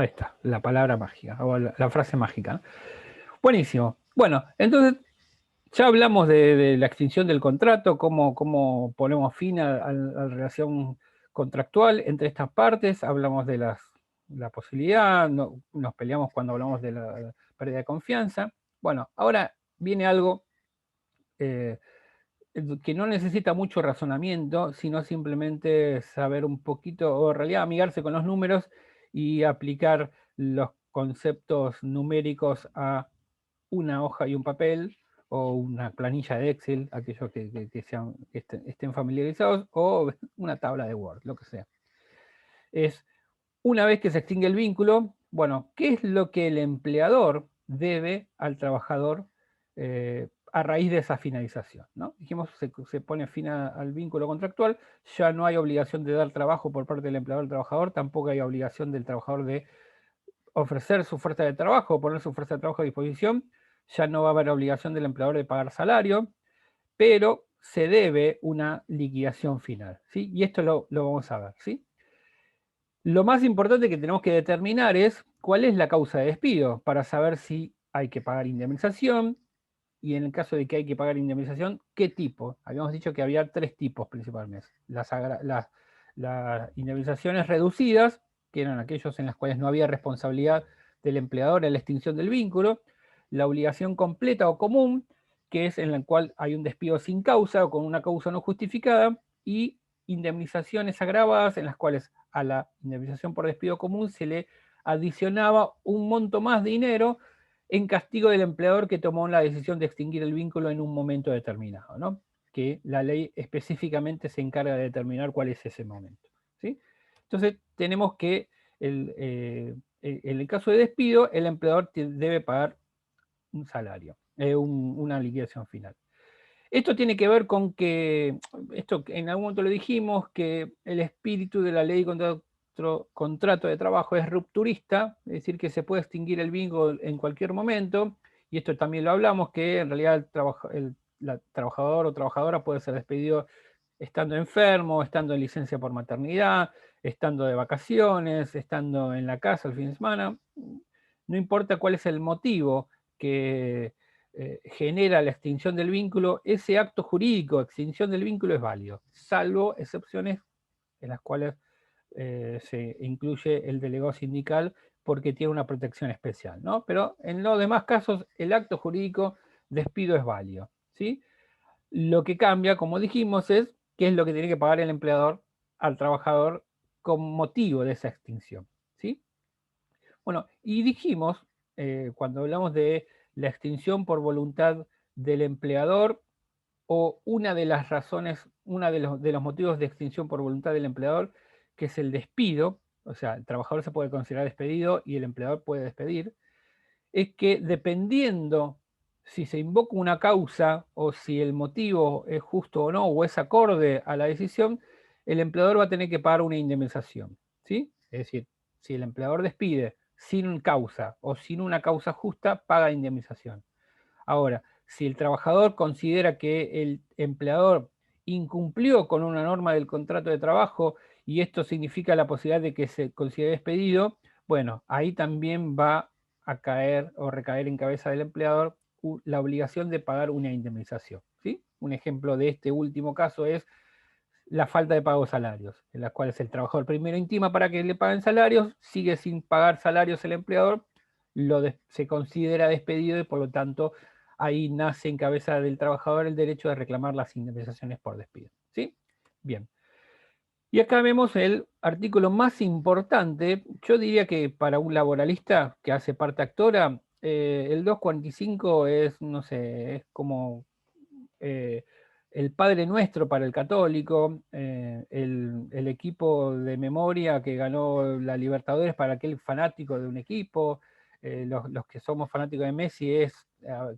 Ahí está, la palabra mágica, o la frase mágica, ¿no? Buenísimo. Bueno, entonces ya hablamos de la extinción del contrato, cómo ponemos fin a la relación contractual entre estas partes, hablamos de la posibilidad, nos peleamos cuando hablamos de la pérdida de confianza. Bueno, ahora viene algo eh, que no necesita mucho razonamiento, sino simplemente saber un poquito, o en realidad amigarse con los números y aplicar los conceptos numéricos a una hoja y un papel, o una planilla de Excel, aquellos que estén familiarizados, o una tabla de Word, lo que sea. Es, una vez que se extingue el vínculo, bueno, ¿qué es lo que el empleador debe al trabajador a raíz de esa finalización? ¿No? Dijimos, se pone fin al vínculo contractual, ya no hay obligación de dar trabajo por parte del empleador al trabajador, tampoco hay obligación del trabajador de ofrecer su fuerza de trabajo, poner su fuerza de trabajo a disposición, ya no va a haber obligación del empleador de pagar salario, pero se debe una liquidación final, ¿sí? Y esto lo vamos a ver, ¿sí? Lo más importante que tenemos que determinar es cuál es la causa de despido, para saber si hay que pagar indemnización, y en el caso de que hay que pagar indemnización, ¿qué tipo? Habíamos dicho que había 3 tipos principalmente. Las indemnizaciones reducidas, que eran aquellos en las cuales no había responsabilidad del empleador en la extinción del vínculo; la obligación completa o común, que es en la cual hay un despido sin causa o con una causa no justificada; y indemnizaciones agravadas, en las cuales a la indemnización por despido común se le adicionaba un monto más de dinero en castigo del empleador que tomó la decisión de extinguir el vínculo en un momento determinado, ¿no? Que la ley específicamente se encarga de determinar cuál es ese momento, ¿sí? Entonces tenemos que en el caso de despido, el empleador debe pagar un salario, una liquidación final. Esto tiene que ver con que, esto en algún momento lo dijimos, que el espíritu de la ley contra contrato de trabajo es rupturista, es decir, que se puede extinguir el vínculo en cualquier momento, y esto también lo hablamos, que en realidad la trabajador o trabajadora puede ser despedido estando enfermo, estando en licencia por maternidad, estando de vacaciones, estando en la casa el fin de semana. No importa cuál es el motivo que genera la extinción del vínculo, ese acto jurídico, extinción del vínculo, es válido, salvo excepciones en las cuales se incluye el delegado sindical porque tiene una protección especial, ¿no? Pero en los demás casos, el acto jurídico despido es válido, ¿sí? Lo que cambia, como dijimos, es qué es lo que tiene que pagar el empleador al trabajador con motivo de esa extinción, ¿sí? Bueno, y dijimos, cuando hablamos de la extinción por voluntad del empleador, o una de las razones, uno de los motivos de extinción por voluntad del empleador, que es el despido, o sea, el trabajador se puede considerar despedido y el empleador puede despedir, es que dependiendo si se invoca una causa o si el motivo es justo o no, o es acorde a la decisión, el empleador va a tener que pagar una indemnización, ¿sí? Es decir, si el empleador despide sin causa o sin una causa justa, paga indemnización. Ahora, si el trabajador considera que el empleador incumplió con una norma del contrato de trabajo y esto significa la posibilidad de que se considere despedido, bueno, ahí también va a caer o recaer en cabeza del empleador la obligación de pagar una indemnización, ¿sí? Un ejemplo de este último caso es la falta de pago de salarios, en las cuales el trabajador primero intima para que le paguen salarios, sigue sin pagar salarios el empleador, se considera despedido y por lo tanto ahí nace en cabeza del trabajador el derecho de reclamar las indemnizaciones por despido, ¿sí? Bien. Y acá vemos el artículo más importante, yo diría que para un laboralista que hace parte actora, el 245 es, no sé, es como eh, el Padre Nuestro para el católico, el equipo de memoria que ganó la Libertadores para aquel fanático de un equipo, los que somos fanáticos de Messi es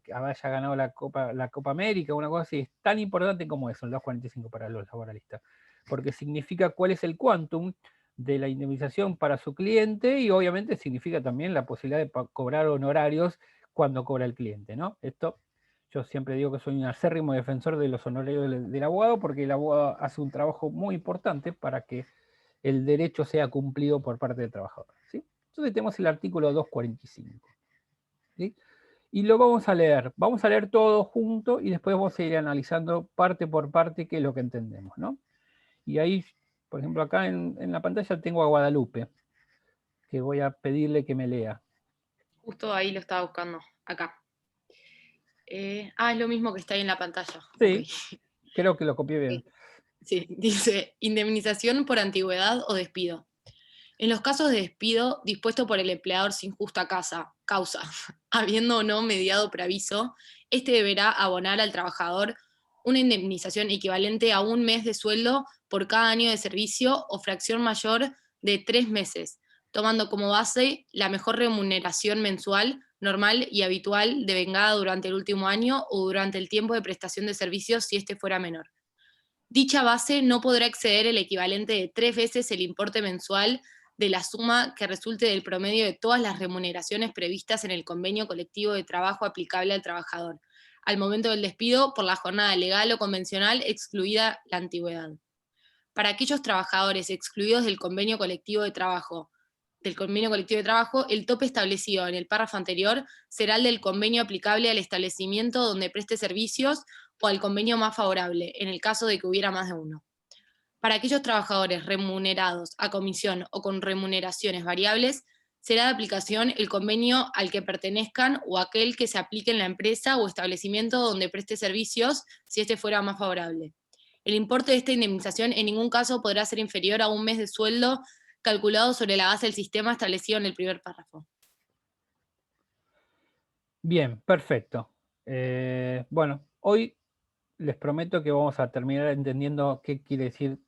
que haya ganado la Copa América, una cosa así, es tan importante como eso, el 245 para los laboralistas, porque significa cuál es el quantum de la indemnización para su cliente y obviamente significa también la posibilidad de cobrar honorarios cuando cobra el cliente, ¿no? Esto yo siempre digo que soy un acérrimo defensor de los honorarios del abogado, porque el abogado hace un trabajo muy importante para que el derecho sea cumplido por parte del trabajador, ¿sí? Entonces tenemos el artículo 245. ¿Sí? Y lo vamos a leer. Vamos a leer todo junto y después vamos a ir analizando parte por parte qué es lo que entendemos, ¿no? Y ahí, por ejemplo, acá en la pantalla tengo a Guadalupe, que voy a pedirle que me lea. Justo ahí lo estaba buscando, acá. Es lo mismo que está ahí en la pantalla. Sí, Ok. creo que lo copié bien. Sí, dice indemnización por antigüedad o despido. En los casos de despido dispuesto por el empleador sin justa causa, habiendo o no mediado preaviso, este deberá abonar al trabajador una indemnización equivalente a un mes de sueldo por cada año de servicio o fracción mayor de 3 meses, tomando como base la mejor remuneración mensual, normal y habitual devengada durante el último año o durante el tiempo de prestación de servicios si este fuera menor. Dicha base no podrá exceder el equivalente de 3 veces el importe mensual de la suma que resulte del promedio de todas las remuneraciones previstas en el convenio colectivo de trabajo aplicable al trabajador, al momento del despido por la jornada legal o convencional, excluida la antigüedad. Para aquellos trabajadores excluidos del convenio colectivo de trabajo, el tope establecido en el párrafo anterior será el del convenio aplicable al establecimiento donde preste servicios o al convenio más favorable, en el caso de que hubiera más de uno. Para aquellos trabajadores remunerados a comisión o con remuneraciones variables, será de aplicación el convenio al que pertenezcan o aquel que se aplique en la empresa o establecimiento donde preste servicios, si este fuera más favorable. El importe de esta indemnización en ningún caso podrá ser inferior a un mes de sueldo calculado sobre la base del sistema establecido en el primer párrafo. Bien, perfecto. Bueno, hoy les prometo que vamos a terminar entendiendo qué quiere decir,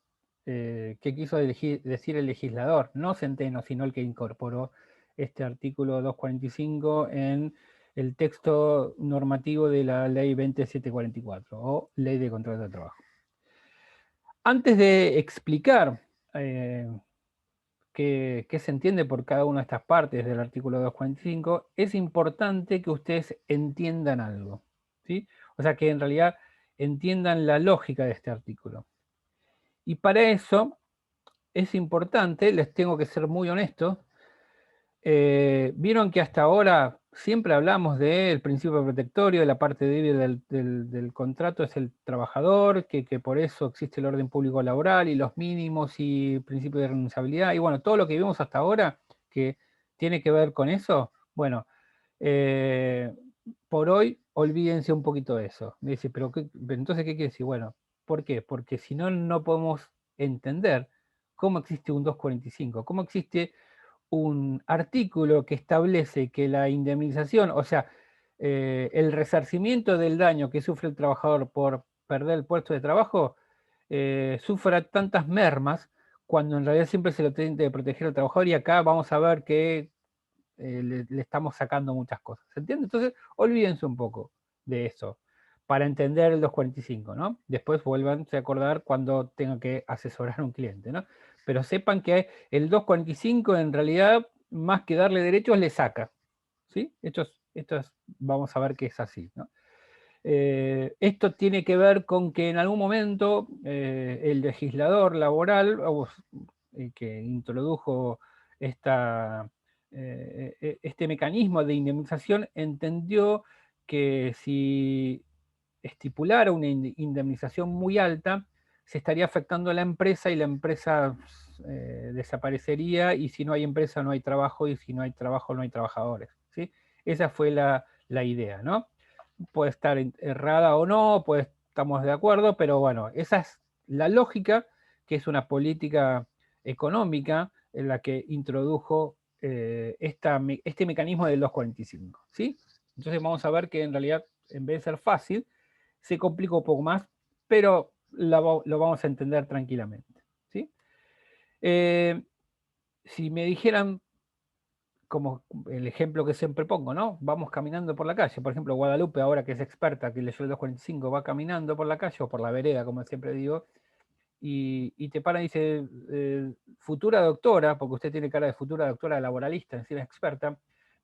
qué quiso decir el legislador, no Centeno, sino el que incorporó este artículo 245 en el texto normativo de la ley 20744 o ley de contrato de trabajo. Antes de explicar qué se entiende por cada una de estas partes del artículo 245, es importante que ustedes entiendan algo, ¿sí? O sea, que en realidad entiendan la lógica de este artículo. Y para eso es importante, les tengo que ser muy honesto, vieron que hasta ahora siempre hablamos del principio protectorio, de la parte débil del contrato es el trabajador, que por eso existe el orden público laboral y los mínimos y principio de renunciabilidad, y bueno, todo lo que vimos hasta ahora que tiene que ver con eso, bueno, por hoy olvídense un poquito de eso. Me dice, pero entonces, ¿qué quiere decir? Bueno, ¿por qué? Porque si no, no podemos entender cómo existe un 245, cómo existe un artículo que establece que la indemnización, o sea, el resarcimiento del daño que sufre el trabajador por perder el puesto de trabajo, sufra tantas mermas, cuando en realidad siempre se lo tiene que proteger al trabajador, y acá vamos a ver que le estamos sacando muchas cosas. ¿Se entiende? Entonces, olvídense un poco de eso para entender el 245, ¿no? Después vuélvanse a acordar cuando tengan que asesorar a un cliente, ¿no? Pero sepan que el 245 en realidad, más que darle derechos, le saca, ¿sí? Vamos a ver que es así, ¿no? Esto tiene que ver con que en algún momento el legislador laboral, que introdujo este mecanismo de indemnización, entendió que si estipulara una indemnización muy alta, se estaría afectando a la empresa y la empresa desaparecería, y si no hay empresa no hay trabajo, y si no hay trabajo no hay trabajadores, ¿sí? Esa fue la idea, ¿no? Puede estar errada o no, pues estamos de acuerdo, pero bueno, esa es la lógica, que es una política económica en la que introdujo este mecanismo del 245, ¿sí? Entonces vamos a ver que en realidad, en vez de ser fácil, se complica un poco más, pero lo vamos a entender tranquilamente, ¿sí? Si me dijeran, como el ejemplo que siempre pongo, ¿no? Vamos caminando por la calle, por ejemplo, Guadalupe, ahora que es experta, que leyó el 245, va caminando por la calle o por la vereda, como siempre digo, y te para y dice, futura doctora, porque usted tiene cara de futura doctora laboralista, es decir, experta,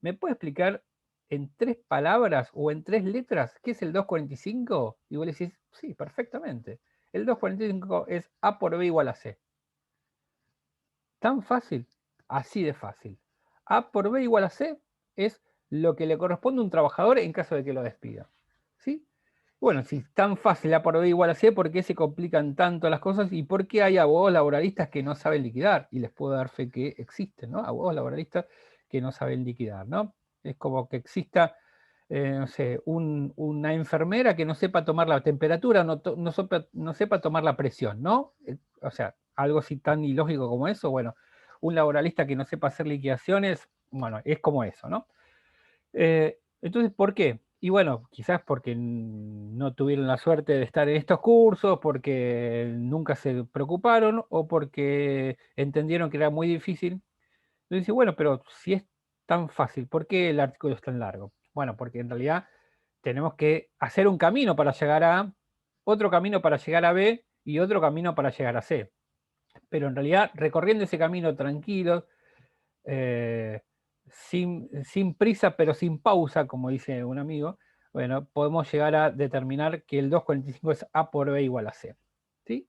¿me puede explicar en 3 palabras o en 3 letras qué es el 245? Y vos le decís, sí, perfectamente. El 245 es A por B igual a C. Tan fácil, así de fácil. A por B igual a C es lo que le corresponde a un trabajador en caso de que lo despida. ¿Sí? Bueno, si es tan fácil A por B igual a C, ¿por qué se complican tanto las cosas y por qué hay abogados laboralistas que no saben liquidar? Y les puedo dar fe que existen, ¿no? Abogados laboralistas que no saben liquidar, ¿no? Es como que exista, no sé, una enfermera que no sepa tomar la temperatura, no sepa tomar la presión, ¿no? O sea, algo así tan ilógico como eso, bueno, un laboralista que no sepa hacer liquidaciones, bueno, es como eso, ¿no? Entonces, ¿por qué? Y bueno, quizás porque no tuvieron la suerte de estar en estos cursos, porque nunca se preocuparon o porque entendieron que era muy difícil. Entonces dice, bueno, pero si es tan fácil, ¿por qué el artículo es tan largo? Bueno, porque en realidad tenemos que hacer un camino para llegar a A, otro camino para llegar a B y otro camino para llegar a C. Pero en realidad, recorriendo ese camino tranquilo, sin prisa pero sin pausa, como dice un amigo, bueno, podemos llegar a determinar que el 245 es A por B igual a C. ¿Sí?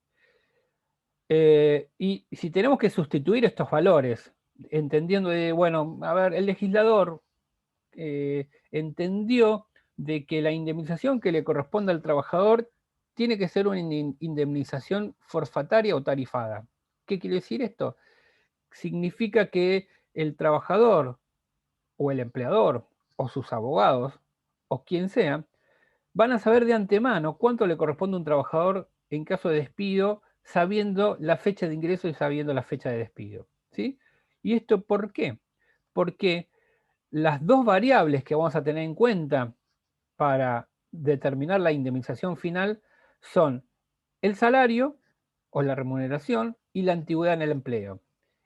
Y si tenemos que sustituir estos valores, entendiendo de, bueno, a ver, el legislador entendió de que la indemnización que le corresponde al trabajador tiene que ser una indemnización forfataria o tarifada. ¿Qué quiere decir esto? Significa que el trabajador o el empleador o sus abogados o quien sea van a saber de antemano cuánto le corresponde a un trabajador en caso de despido, sabiendo la fecha de ingreso y sabiendo la fecha de despido. ¿Sí? ¿Y esto por qué? Porque las dos variables que vamos a tener en cuenta para determinar la indemnización final son el salario o la remuneración y la antigüedad en el empleo.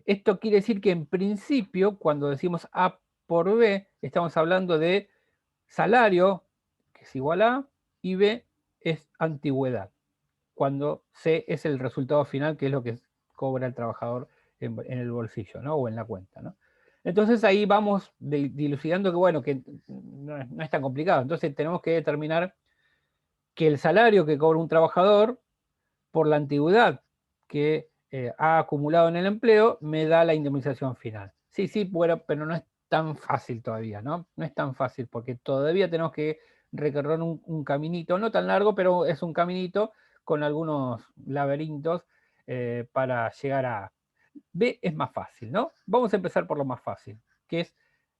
Esto quiere decir que en principio, cuando decimos A por B, estamos hablando de salario, que es igual a, y B es antigüedad, cuando C es el resultado final, que es lo que cobra el trabajador en el bolsillo, ¿no? O en la cuenta, ¿no? Entonces ahí vamos dilucidando que, bueno, que no es tan complicado. Entonces tenemos que determinar que el salario que cobra un trabajador por la antigüedad que ha acumulado en el empleo me da la indemnización final. Sí, sí, bueno, pero no es tan fácil todavía, ¿no? No es tan fácil porque todavía tenemos que recorrer un caminito, no tan largo, pero es un caminito con algunos laberintos para llegar a B. Es más fácil, ¿no? Vamos a empezar por lo más fácil, que es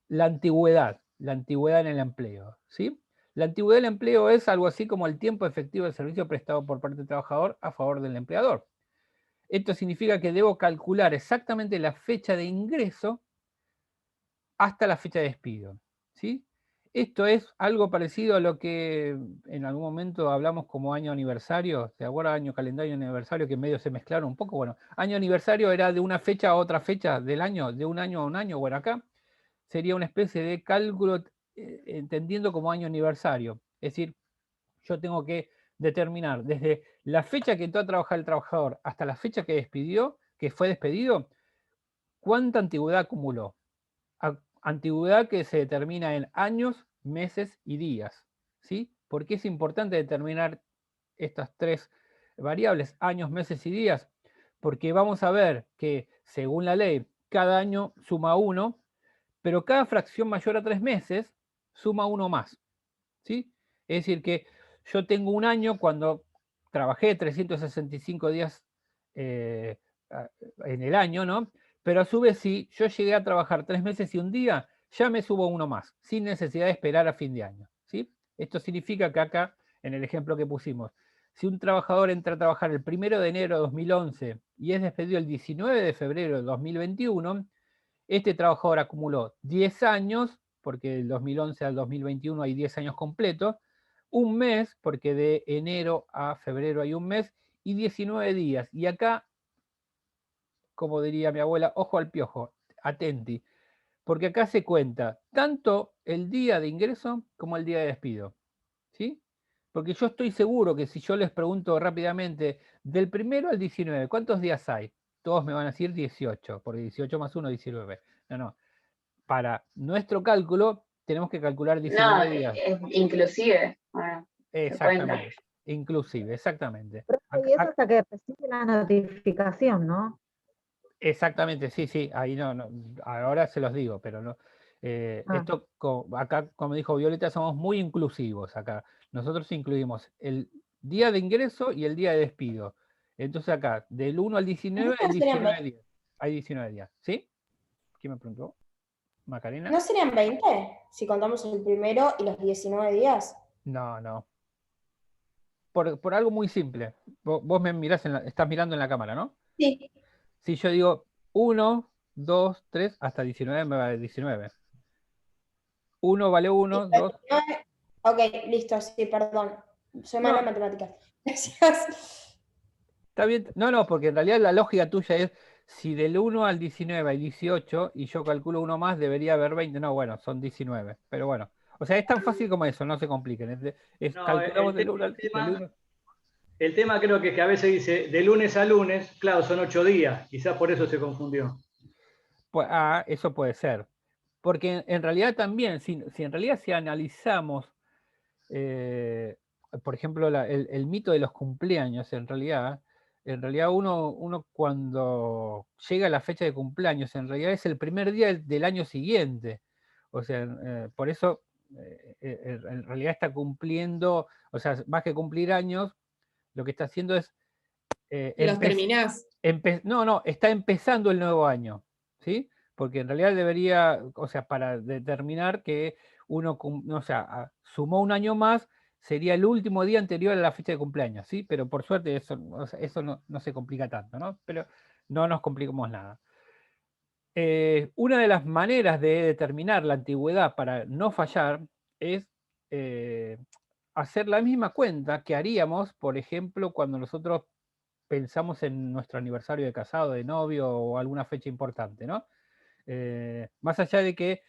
la antigüedad en el empleo, ¿sí? La antigüedad del empleo es algo así como el tiempo efectivo del servicio prestado por parte del trabajador a favor del empleador. Esto significa que debo calcular exactamente la fecha de ingreso hasta la fecha de despido, ¿sí? Esto es algo parecido a lo que en algún momento hablamos como año aniversario. ¿Se acuerda? Año calendario aniversario, que medio se mezclaron un poco. Bueno, año aniversario era de una fecha a otra fecha del año, de un año a un año. Bueno, acá sería una especie de cálculo entendiendo como año aniversario. Es decir, yo tengo que determinar desde la fecha que entró a trabajar el trabajador hasta la fecha que fue despedido, cuánta antigüedad acumuló. Antigüedad que se determina en años, meses y días. ¿Sí? ¿Por qué es importante determinar estas tres variables, años, meses y días? Porque vamos a ver que, según la ley, cada año suma 1, pero cada fracción mayor a 3 meses suma 1 más. ¿Sí? Es decir, que yo tengo un año cuando trabajé 365 días en el año, ¿no? Pero a su vez, si yo llegué a trabajar 3 meses y un día, ya me subo uno más, sin necesidad de esperar a fin de año. ¿Sí? Esto significa que acá, en el ejemplo que pusimos, si un trabajador entra a trabajar el 1 de enero de 2011 y es despedido el 19 de febrero de 2021, este trabajador acumuló 10 años, porque del 2011 al 2021 hay 10 años completos, un mes, porque de enero a febrero hay un mes, y 19 días. Y acá, como diría mi abuela, ojo al piojo, atenti, porque acá se cuenta tanto el día de ingreso como el día de despido. ¿Sí? Porque yo estoy seguro que si yo les pregunto rápidamente, del 1 al 19, ¿cuántos días hay? Todos me van a decir 18, porque 18 más 1, 19. No, no. Para nuestro cálculo tenemos que calcular No, 19 días. inclusive, bueno, se cuenta. Exactamente. Inclusive, exactamente. Y eso hasta que recibe la notificación, ¿no? Exactamente, sí, ahí no, ahora se los digo, pero no. Esto, acá, como dijo Violeta, somos muy inclusivos acá. Nosotros incluimos el día de ingreso y el día de despido. Entonces acá, del 1 al 19, hay 19 días. Hay 19 días, ¿sí? ¿Quién me preguntó? ¿Macarena? ¿No serían 20 si contamos el primero y los 19 días? No. Por algo muy simple. Vos me mirás, estás mirando en la cámara, ¿no? Sí. Si yo digo 1, 2, 3, hasta 19 me va a 19. 1 vale 1, 2. Ok, listo, sí, perdón. Soy mala en No, matemáticas. Gracias. está bien. No, porque en realidad la lógica tuya es si del 1 al 19 hay 18 y yo calculo uno más, debería haber 20. No, bueno, son 19. Pero bueno, o sea, es tan fácil como eso, no se compliquen. No, Calculamos del 1 al tema, 1. el tema creo que es que a veces dice de lunes a lunes, claro, son 8 días, quizás por eso se confundió. Pues, eso puede ser. Porque en realidad también, si en realidad si analizamos, por ejemplo, el mito de los cumpleaños, en realidad uno cuando llega la fecha de cumpleaños, en realidad es el primer día del año siguiente. O sea, por eso en realidad está cumpliendo, o sea, más que cumplir años, lo que está haciendo es Los terminás. no, está empezando el nuevo año, ¿sí? Porque en realidad debería, o sea, para determinar que uno, o sea, sumó un año más, sería el último día anterior a la fecha de cumpleaños, ¿sí? Pero por suerte eso, o sea, eso no se complica tanto, ¿no? Pero no nos complicamos nada. Una de las maneras de determinar la antigüedad para no fallar es hacer la misma cuenta que haríamos, por ejemplo, cuando nosotros pensamos en nuestro aniversario de casado, de novio o alguna fecha importante, ¿no? Más allá de que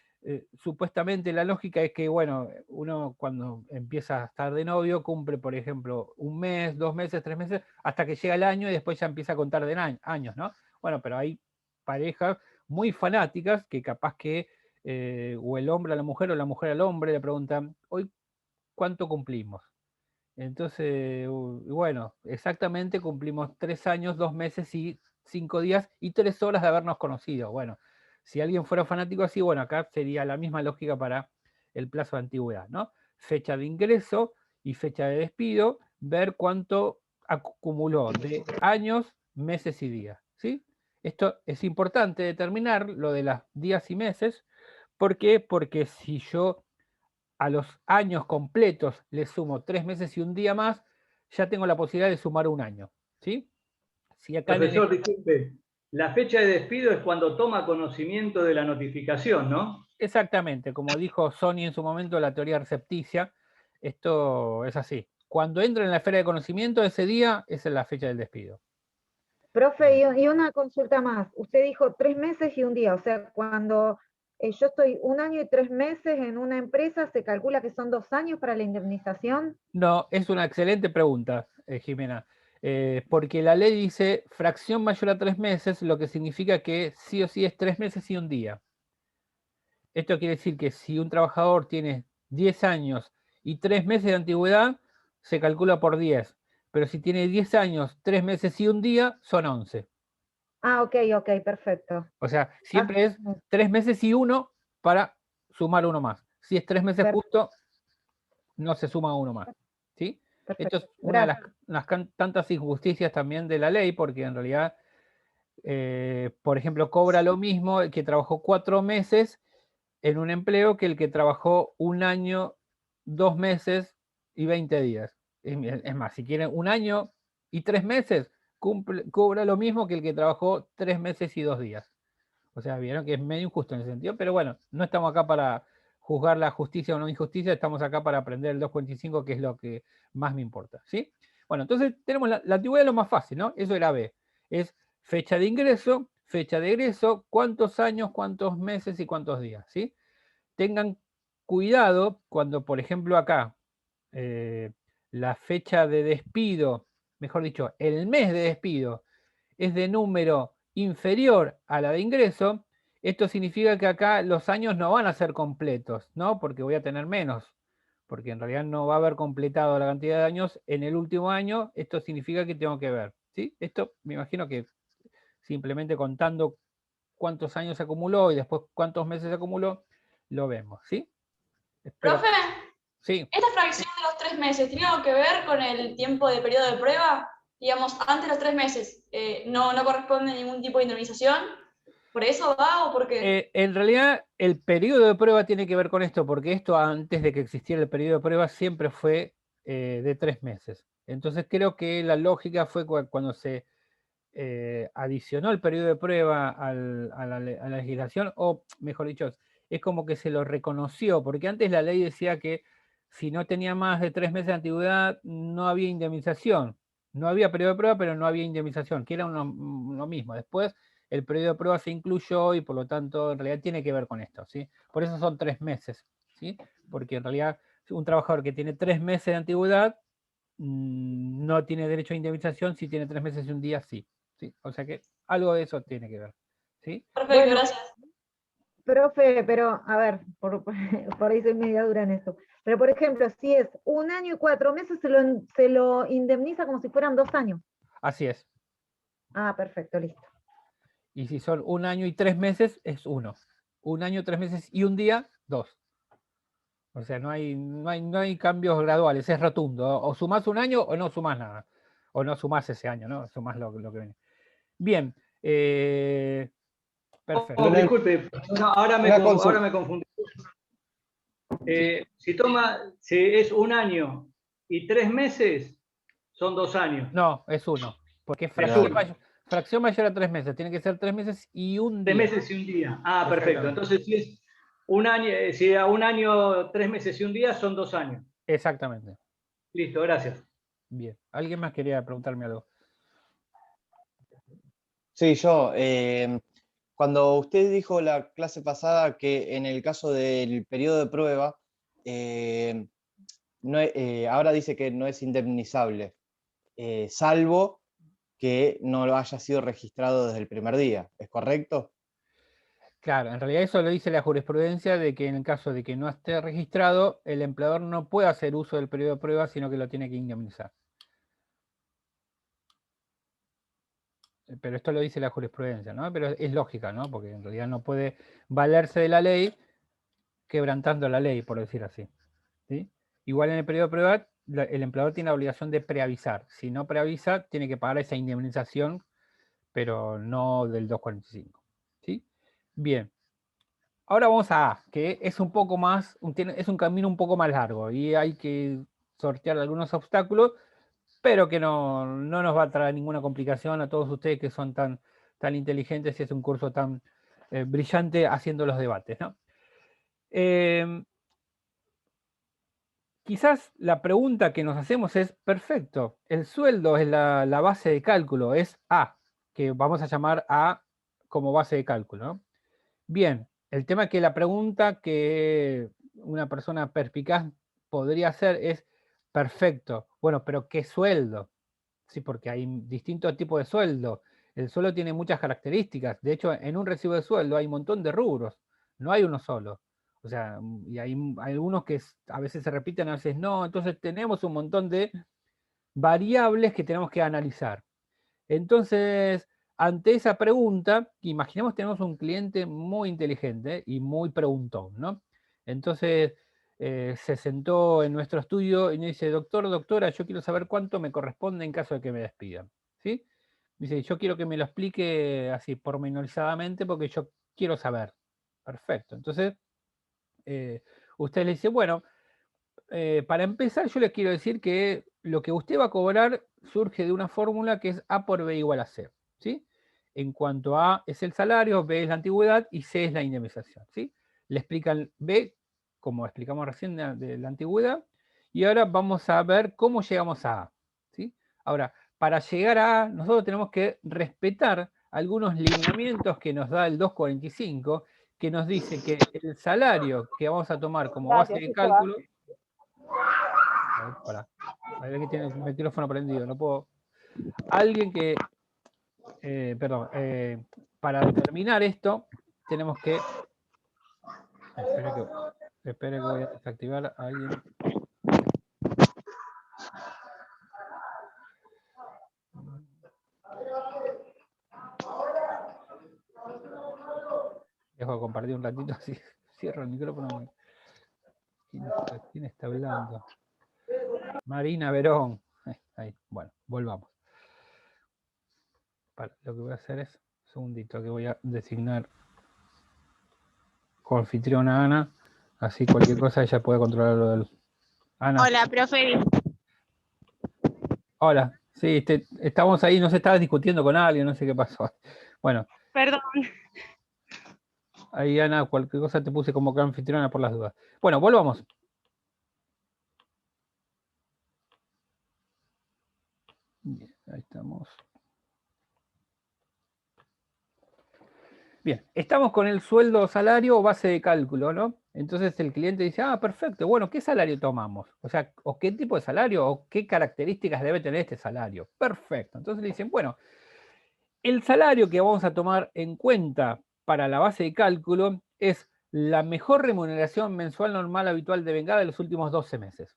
supuestamente la lógica es que, bueno, uno cuando empieza a estar de novio cumple, por ejemplo, un mes, 2 meses, 3 meses, hasta que llega el año y después ya empieza a contar de años, ¿no? Bueno, pero hay parejas muy fanáticas que capaz que o el hombre a la mujer o la mujer al hombre le preguntan, hoy, ¿cuánto cumplimos? Entonces, bueno, exactamente cumplimos 3 años, 2 meses y 5 días y 3 horas de habernos conocido. Bueno, si alguien fuera fanático así, bueno, acá sería la misma lógica para el plazo de antigüedad, ¿no? Fecha de ingreso y fecha de despido, ver cuánto acumuló de años, meses y días, ¿sí? Esto es importante determinar lo de los días y meses. ¿Por qué? Porque si yo a los años completos le sumo 3 meses y un día más, ya tengo la posibilidad de sumar un año, ¿sí? Si acá Profesor, disculpe, la fecha de despido es cuando toma conocimiento de la notificación, ¿no? Exactamente, como dijo Sony en su momento, la teoría recepticia, esto es así. Cuando entra en la esfera de conocimiento, ese día es la fecha del despido. Profe, y una consulta más. Usted dijo 3 meses y un día, o sea, cuando yo estoy 1 año y 3 meses en una empresa, ¿se calcula que son 2 años para la indemnización? No, es una excelente pregunta, Jimena, porque la ley dice fracción mayor a 3 meses, lo que significa que sí o sí es 3 meses y un día. Esto quiere decir que si un trabajador tiene 10 años y 3 meses de antigüedad, se calcula por 10. Pero si tiene 10 años, 3 meses y un día, son 11. Ah, ok, perfecto. O sea, siempre es 3 meses y uno para sumar uno más. Si es 3 meses justo, no se suma uno más. ¿Sí? Esto es una de las tantas injusticias también de la ley, porque en realidad, por ejemplo, cobra lo mismo el que trabajó 4 meses en un empleo que el que trabajó 1 año, 2 meses y 20 días. Es más, si quieren 1 año y 3 meses, cobra lo mismo que el que trabajó 3 meses y 2 días. O sea, vieron que es medio injusto en ese sentido, pero bueno, no estamos acá para juzgar la justicia o no injusticia, estamos acá para aprender el 245, que es lo que más me importa, ¿sí? Bueno, entonces tenemos la antigüedad, lo más fácil, ¿no? Eso era B. Es fecha de ingreso, fecha de egreso, cuántos años, cuántos meses y cuántos días, ¿sí? Tengan cuidado cuando, por ejemplo, acá, la fecha de despido, mejor dicho, el mes de despido, es de número inferior a la de ingreso, esto significa que acá los años no van a ser completos, ¿no? Porque voy a tener menos, porque en realidad no va a haber completado la cantidad de años en el último año, esto significa que tengo que ver, ¿sí? Esto me imagino que simplemente contando cuántos años se acumuló y después cuántos meses se acumuló, lo vemos, ¿sí? Espero. Profe, sí. ¿esta fracción de los 3 meses tiene algo que ver con el tiempo de periodo de prueba? Digamos, antes de los 3 meses, ¿no corresponde ningún tipo de indemnización? ¿Por eso va o por qué? En realidad, el periodo de prueba tiene que ver con esto, porque esto antes de que existiera el periodo de prueba siempre fue de 3 meses. Entonces creo que la lógica fue cuando se adicionó el periodo de prueba a la legislación, o mejor dicho, es como que se lo reconoció, porque antes la ley decía que si no tenía más de 3 meses de antigüedad, no había indemnización. No había periodo de prueba, pero no había indemnización, que era lo mismo. Después el periodo de prueba se incluyó y por lo tanto en realidad tiene que ver con esto, ¿sí? Por eso son 3 meses, ¿sí? Porque en realidad un trabajador que tiene 3 meses de antigüedad no tiene derecho a indemnización, si tiene 3 meses y un día, sí. ¿Sí? O sea que algo de eso tiene que ver. ¿Sí? Perfecto, Bueno, gracias. profe, pero a ver, por ahí soy media dura en esto. Pero por ejemplo, si es 1 año y 4 meses, se lo indemniza como si fueran 2 años. Así es. Ah, perfecto, listo. Y si son 1 año y 3 meses, es 1. 1 año, 3 meses y un día, 2. O sea, no hay cambios graduales, es rotundo. O sumás 1 año o no sumás nada. O no sumás ese año, ¿no? Sumás lo que viene. Bien. Perfecto. Oh, disculpe, ahora me confundí. Si es 1 año y 3 meses, son 2 años. No, es 1. Porque es fracción mayor a 3 meses. Tiene que ser 3 meses y un día. 3 meses y un día. Ah, perfecto. Entonces, si es 1 año, si a 1 año, 3 meses y un día, son 2 años. Exactamente. Listo, gracias. Bien. ¿Alguien más quería preguntarme algo? Sí, yo. Cuando usted dijo la clase pasada que en el caso del periodo de prueba, ahora dice que no es indemnizable, salvo que no lo haya sido registrado desde el primer día. ¿Es correcto? Claro, en realidad eso lo dice la jurisprudencia de que en el caso de que no esté registrado, el empleador no puede hacer uso del periodo de prueba, sino que lo tiene que indemnizar. Pero esto lo dice la jurisprudencia, ¿no? Pero es lógica, ¿no? Porque en realidad no puede valerse de la ley quebrantando la ley, por decir así. ¿Sí? Igual en el periodo de prueba, el empleador tiene la obligación de preavisar. Si no preavisa, tiene que pagar esa indemnización, pero no del 245. ¿Sí? Bien. Ahora vamos a A, que es un poco más, es un camino un poco más largo y hay que sortear algunos obstáculos, pero que no nos va a traer ninguna complicación a todos ustedes que son tan inteligentes y es un curso tan brillante haciendo los debates, ¿no? Quizás la pregunta que nos hacemos es, perfecto, el sueldo es la base de cálculo, es A, que vamos a llamar A como base de cálculo, ¿no? Bien, el tema es que la pregunta que una persona perspicaz podría hacer es, perfecto, bueno, pero ¿qué sueldo? Sí, porque hay distintos tipos de sueldo. El sueldo tiene muchas características. De hecho, en un recibo de sueldo hay un montón de rubros, no hay uno solo. O sea, y hay algunos que a veces se repiten, a veces no. Entonces tenemos un montón de variables que tenemos que analizar. Entonces, ante esa pregunta, imaginemos que tenemos un cliente muy inteligente y muy preguntón, ¿no? Entonces, se sentó en nuestro estudio y me dice, doctora, yo quiero saber cuánto me corresponde en caso de que me despidan, ¿sí? Dice, yo quiero que me lo explique así pormenorizadamente porque yo quiero saber. Perfecto. Entonces, usted le dice, bueno, para empezar, yo les quiero decir que lo que usted va a cobrar surge de una fórmula que es A por B igual a C, ¿sí? En cuanto a A es el salario, B es la antigüedad y C es la indemnización, ¿sí? Le explican B, como explicamos recién de la antigüedad, y ahora vamos a ver cómo llegamos a A, ¿sí? Ahora, para llegar a A, nosotros tenemos que respetar algunos lineamientos que nos da el 245, que nos dice que el salario que vamos a tomar como base de cálculo... A ver, para. A ver que tiene el micrófono prendido. No puedo. Alguien que. Perdón. Para determinar esto, tenemos que. Espere que voy a desactivar a alguien. Dejo de compartir un ratito, así cierro el micrófono. ¿Quién está hablando? Marina Verón. Ahí, bueno, volvamos. Lo que voy a hacer es, un segundito, que voy a designar como anfitriona a Ana, así cualquier cosa ella puede controlar lo del... Ana. Hola, profe. Hola, sí, estamos ahí, no sé, estabas discutiendo con alguien, no sé qué pasó. Bueno. Perdón. Ahí, Ana, cualquier cosa te puse como anfitriona por las dudas. Bueno, volvamos. Bien, ahí estamos. Bien, estamos con el sueldo, salario o base de cálculo, ¿no? Entonces el cliente dice, ah, perfecto, bueno, ¿qué salario tomamos? O sea, ¿o qué tipo de salario o qué características debe tener este salario? Perfecto. Entonces le dicen, bueno, el salario que vamos a tomar en cuenta para la base de cálculo es la mejor remuneración mensual normal habitual de vengada de los últimos 12 meses.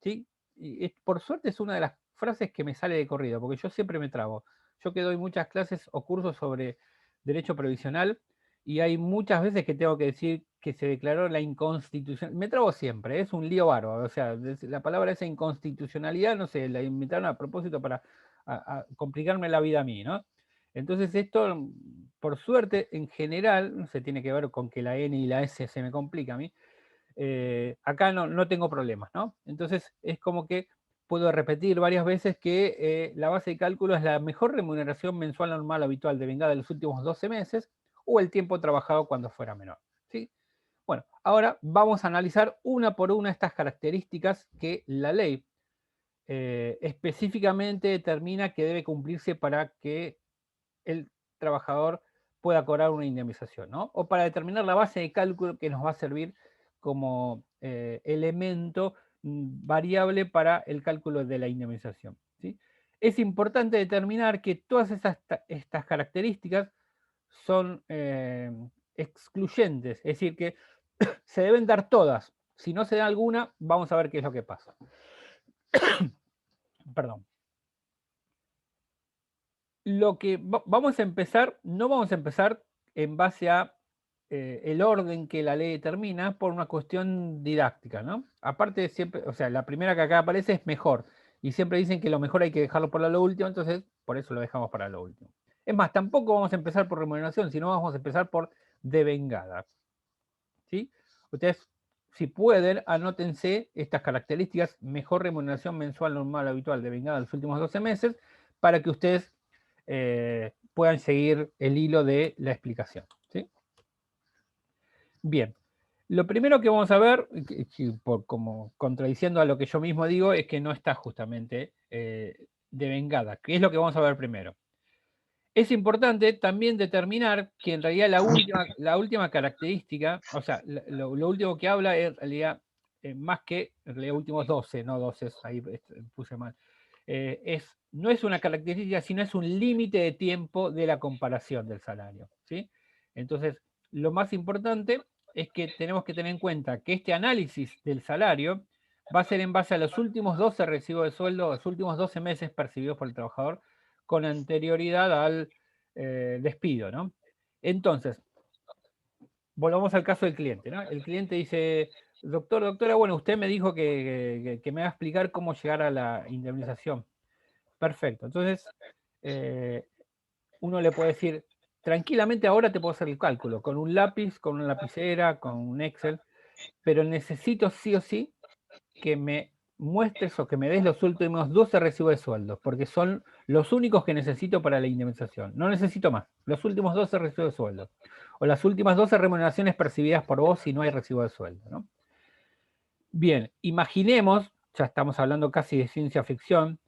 ¿Sí? Y por suerte es una de las frases que me sale de corrido, porque yo siempre me trabo. Yo que doy muchas clases o cursos sobre derecho previsional y hay muchas veces que tengo que decir que se declaró la inconstitucionalidad. Me trabo siempre, es un lío bárbaro. O sea, la palabra esa inconstitucionalidad, no sé, la inventaron a propósito para a complicarme la vida a mí, ¿no? Entonces esto, por suerte, en general, no se tiene que ver con que la N y la S se me complica a mí. Acá no tengo problemas, ¿no? Entonces es como que puedo repetir varias veces que la base de cálculo es la mejor remuneración mensual normal habitual de vengada de los últimos 12 meses o el tiempo trabajado cuando fuera menor, ¿sí? Bueno, ahora vamos a analizar una por una estas características que la ley específicamente determina que debe cumplirse para que el trabajador pueda cobrar una indemnización, ¿no? O para determinar la base de cálculo que nos va a servir como elemento variable para el cálculo de la indemnización, ¿sí? Es importante determinar que todas estas características son excluyentes, es decir, que se deben dar todas. Si no se da alguna, vamos a ver qué es lo que pasa. Perdón. Lo que vamos a empezar, no vamos a empezar en base a el orden que la ley determina por una cuestión didáctica, ¿no? Aparte siempre, o sea, la primera que acá aparece es mejor, y siempre dicen que lo mejor hay que dejarlo para lo último, entonces por eso lo dejamos para lo último. Es más, tampoco vamos a empezar por remuneración, sino vamos a empezar por devengada. ¿Sí? Ustedes, si pueden, anótense estas características, mejor remuneración mensual normal habitual devengada en los últimos 12 meses, para que ustedes puedan seguir el hilo de la explicación. ¿Sí? Bien, lo primero que vamos a ver, como contradiciendo a lo que yo mismo digo, es que no está justamente devengada. ¿Qué es lo que vamos a ver primero? Es importante también determinar que en realidad la última característica, o sea, lo último que habla es en realidad, más que en realidad últimos 12, no 12, ahí puse mal, no es una característica, sino es un límite de tiempo de la comparación del salario, ¿sí? Entonces, lo más importante es que tenemos que tener en cuenta que este análisis del salario va a ser en base a los últimos 12 recibos de sueldo, los últimos 12 meses percibidos por el trabajador con anterioridad al despido, ¿no? Entonces, volvamos al caso del cliente, ¿no? El cliente dice, doctora, bueno, usted me dijo que me va a explicar cómo llegar a la indemnización. Perfecto. Entonces, uno le puede decir, tranquilamente ahora te puedo hacer el cálculo, con un lápiz, con una lapicera, con un Excel, pero necesito sí o sí que me muestres o que me des los últimos 12 recibos de sueldo, porque son los únicos que necesito para la indemnización. No necesito más. Los últimos 12 recibos de sueldo. O las últimas 12 remuneraciones percibidas por vos si no hay recibo de sueldo, ¿no? Bien, imaginemos, ya estamos hablando casi de ciencia ficción,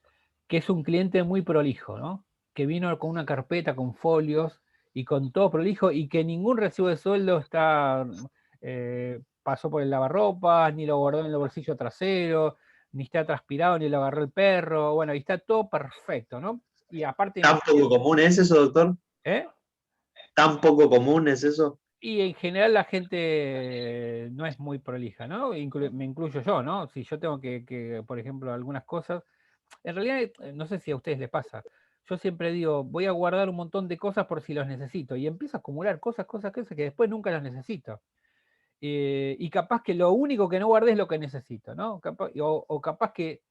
que es un cliente muy prolijo, ¿no? Que vino con una carpeta con folios y con todo prolijo y que ningún recibo de sueldo pasó por el lavarropas, ni lo guardó en el bolsillo trasero, ni está transpirado, ni lo agarró el perro, bueno, y está todo perfecto, ¿no? Y aparte... ¿Tan poco común es eso, doctor? ¿Eh? ¿Tan poco común es eso? Y en general la gente no es muy prolija, ¿no? Me incluyo yo, ¿no? Si yo tengo que, por ejemplo, algunas cosas... En realidad, no sé si a ustedes les pasa. yo siempre digo, voy a guardar un montón de cosas por si los necesito, y empiezo a acumular cosas que después nunca las necesito. Y capaz que lo único que no guardé es lo que necesito, ¿no? O capaz que,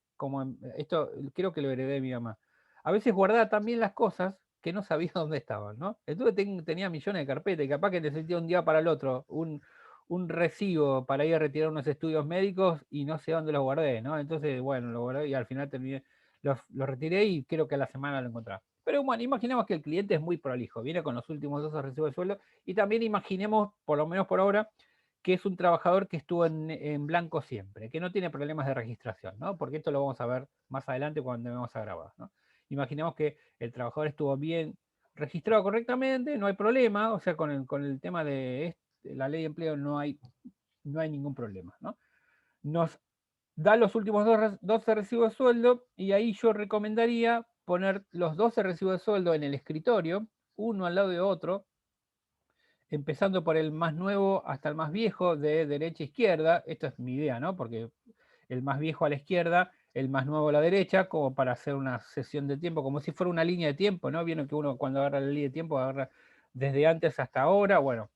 esto creo que lo heredé de mi mamá, a veces guardaba también las cosas que no sabía dónde estaban, ¿no? Entonces tenía millones de carpetas y capaz que necesitaba un día para el otro un recibo para ir a retirar unos estudios médicos y no sé dónde los guardé, ¿no? Entonces, bueno, lo guardé y al final lo retiré y creo que a la semana lo encontré. Pero bueno, imaginemos que el cliente es muy prolijo, viene con los últimos 2 recibos de sueldo, y también imaginemos, por lo menos por ahora, que es un trabajador que estuvo en blanco siempre, que no tiene problemas de registración, ¿no? Porque esto lo vamos a ver más adelante cuando vamos a grabar, ¿no? Imaginemos que el trabajador estuvo bien registrado correctamente, no hay problema, o sea, con el tema de la ley de empleo no hay ningún problema, ¿no? Nos da los últimos 12 recibos de sueldo, y ahí yo recomendaría poner los 12 recibos de sueldo en el escritorio, uno al lado de otro, empezando por el más nuevo hasta el más viejo, de derecha a izquierda. Esto es mi idea, ¿no? Porque el más viejo a la izquierda, el más nuevo a la derecha, como para hacer una sesión de tiempo, como si fuera una línea de tiempo, ¿no? Vieron que uno cuando agarra la línea de tiempo agarra desde antes hasta ahora. Bueno,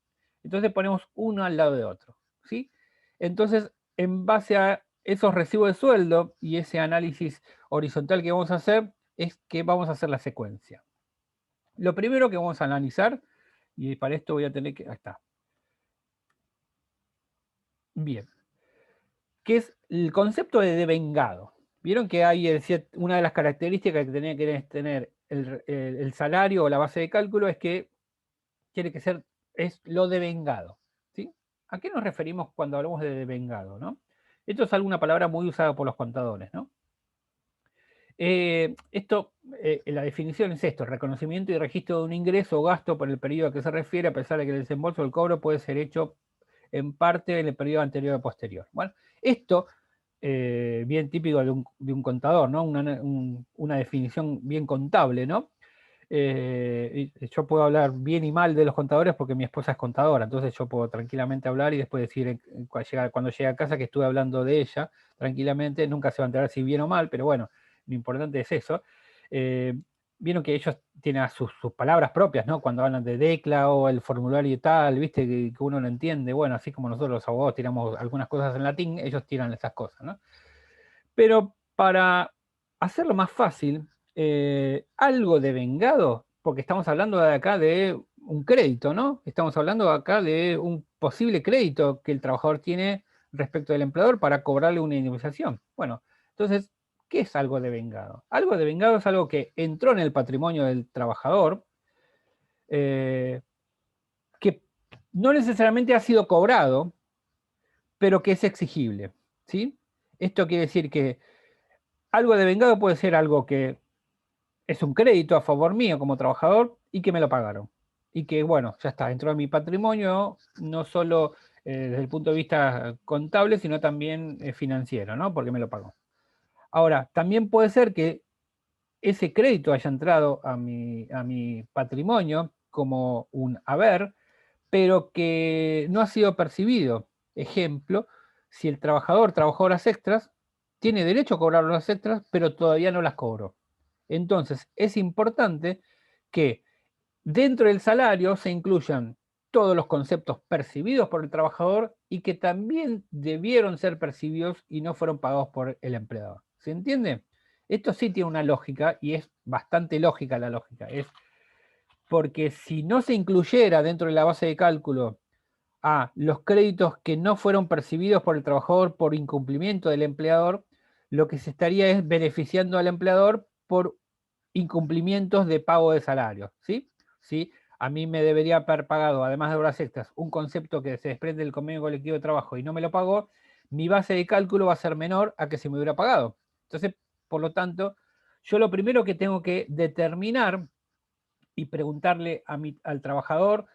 entonces ponemos uno al lado de otro, ¿sí? Entonces, en base a esos recibos de sueldo y ese análisis horizontal que vamos a hacer, es que vamos a hacer la secuencia. Lo primero que vamos a analizar, y para esto voy a tener que... Ahí está. Bien. ¿Qué es el concepto de devengado? Vieron que hay una de las características que tenía que tener el salario o la base de cálculo es que tiene que ser, es lo devengado, ¿sí? ¿A qué nos referimos cuando hablamos de devengado, no? Esto es alguna palabra muy usada por los contadores, ¿no? La definición es esto: reconocimiento y registro de un ingreso o gasto por el periodo a que se refiere, a pesar de que el desembolso del cobro puede ser hecho en parte en el periodo anterior o posterior. Bueno, esto, bien típico de un contador, ¿no? Una definición bien contable, ¿no? Yo puedo hablar bien y mal de los contadores porque mi esposa es contadora, entonces yo puedo tranquilamente hablar y después decir cuando llegue a casa que estuve hablando de ella tranquilamente. Nunca se va a enterar si bien o mal, pero bueno, lo importante es eso. Vieron que ellos tienen sus palabras propias, ¿no? Cuando hablan de DECLA o el formulario y tal, viste, que uno no entiende. Bueno, así como nosotros los abogados tiramos algunas cosas en latín, ellos tiran esas cosas, ¿no? Pero para hacerlo más fácil, algo devengado, porque estamos hablando de acá de un crédito, ¿no? Estamos hablando acá de un posible crédito que el trabajador tiene respecto del empleador para cobrarle una indemnización. Bueno, entonces, ¿qué es algo devengado? Algo devengado es algo que entró en el patrimonio del trabajador, que no necesariamente ha sido cobrado, pero que es exigible, ¿sí? Esto quiere decir que algo devengado puede ser algo que es un crédito a favor mío como trabajador y que me lo pagaron. Y que, bueno, ya está, entró en mi patrimonio, no solo desde el punto de vista contable, sino también financiero, ¿no? Porque me lo pagó. Ahora, también puede ser que ese crédito haya entrado a mi patrimonio como un haber, pero que no ha sido percibido. Ejemplo, si el trabajador trabajó horas extras, tiene derecho a cobrar horas extras, pero todavía no las cobró. Entonces, es importante que dentro del salario se incluyan todos los conceptos percibidos por el trabajador y que también debieron ser percibidos y no fueron pagados por el empleador. ¿Se entiende? Esto sí tiene una lógica, y es bastante lógica la lógica. Es porque si no se incluyera dentro de la base de cálculo a los créditos que no fueron percibidos por el trabajador por incumplimiento del empleador, lo que se estaría es beneficiando al empleador por incumplimientos de pago de salario, ¿sí? ¿Sí? A mí me debería haber pagado, además de horas extras, un concepto que se desprende del convenio colectivo de trabajo y no me lo pagó, mi base de cálculo va a ser menor a que si me hubiera pagado. Entonces, por lo tanto, yo lo primero que tengo que determinar y preguntarle al trabajador,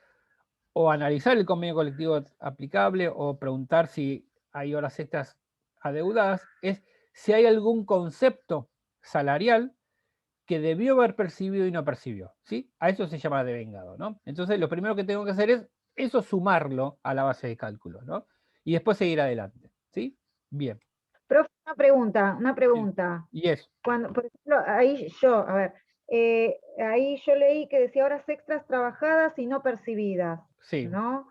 o analizar el convenio colectivo aplicable, o preguntar si hay horas extras adeudadas, es si hay algún concepto salarial que debió haber percibido y no percibió, ¿sí? A eso se llama devengado, ¿no? Entonces, lo primero que tengo que hacer es eso, sumarlo a la base de cálculo, ¿no? Y después seguir adelante, ¿sí? Bien. Profe, una pregunta. Y eso. Cuando, por ejemplo, ahí yo, a ver, ahí yo leí que decía horas extras trabajadas y no percibidas, Sí. ¿no?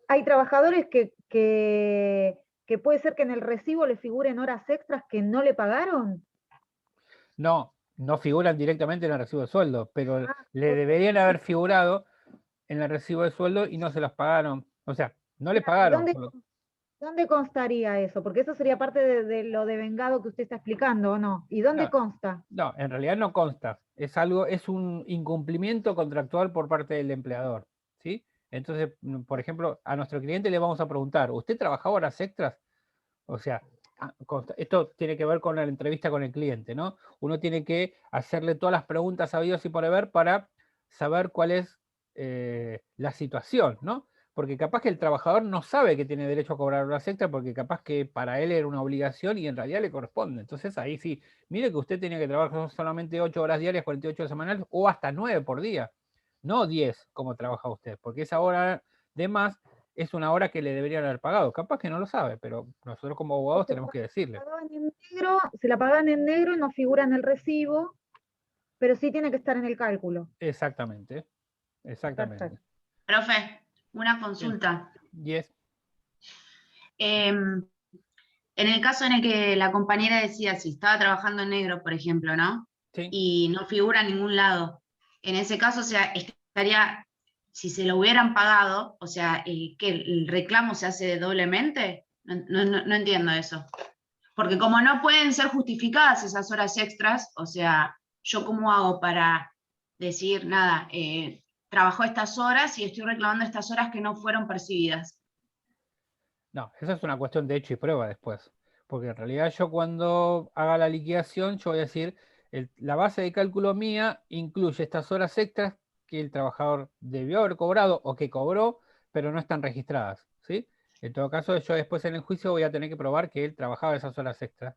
Hay trabajadores que puede ser que en el recibo le figuren horas extras que no le pagaron. No, no figuran directamente en el recibo de sueldo, pero Ah, le deberían haber figurado en el recibo de sueldo y no se los pagaron. O sea, no le pagaron. ¿Dónde constaría eso? Porque eso sería parte de lo devengado que usted está explicando, ¿o no? ¿Y dónde No, consta? no, en realidad no consta. Es un incumplimiento contractual por parte del empleador, ¿sí? Entonces, por ejemplo, a nuestro cliente le vamos a preguntar, ¿usted trabajaba horas extras? O sea, esto tiene que ver con la entrevista con el cliente, ¿no? Uno tiene que hacerle todas las preguntas habidas y por haber para saber cuál es la situación, ¿no? Porque capaz que el trabajador no sabe que tiene derecho a cobrar horas extras porque capaz que para él era una obligación y en realidad le corresponde. Entonces ahí sí, mire que usted tenía que trabajar solamente 8 horas diarias, 48 semanales o hasta 9 por día, no 10 como trabaja usted, porque esa hora de más es una hora que le deberían haber pagado. Capaz que no lo sabe, pero nosotros como abogados tenemos que decirle. Se la pagan en negro, no figura en el recibo, pero sí tiene que estar en el cálculo. Exactamente, exactamente. Perfecto. Profe, una consulta. Yes. En el caso en el que la compañera decía si estaba trabajando en negro, por ejemplo, ¿no? Sí. Y no figura en ningún lado. En ese caso, o sea, estaría, si se lo hubieran pagado, o sea, ¿que el reclamo se hace doblemente? No entiendo eso. Porque como no pueden ser justificadas esas horas extras, o sea, ¿yo cómo hago para decir, nada, trabajó estas horas y estoy reclamando estas horas que no fueron percibidas? No, esa es una cuestión de hecho y prueba después. Porque en realidad yo cuando haga la liquidación, yo voy a decir, la base de cálculo mía incluye estas horas extras que el trabajador debió haber cobrado o que cobró, pero no están registradas, ¿sí? En todo caso, yo después en el juicio voy a tener que probar que él trabajaba esas horas extras.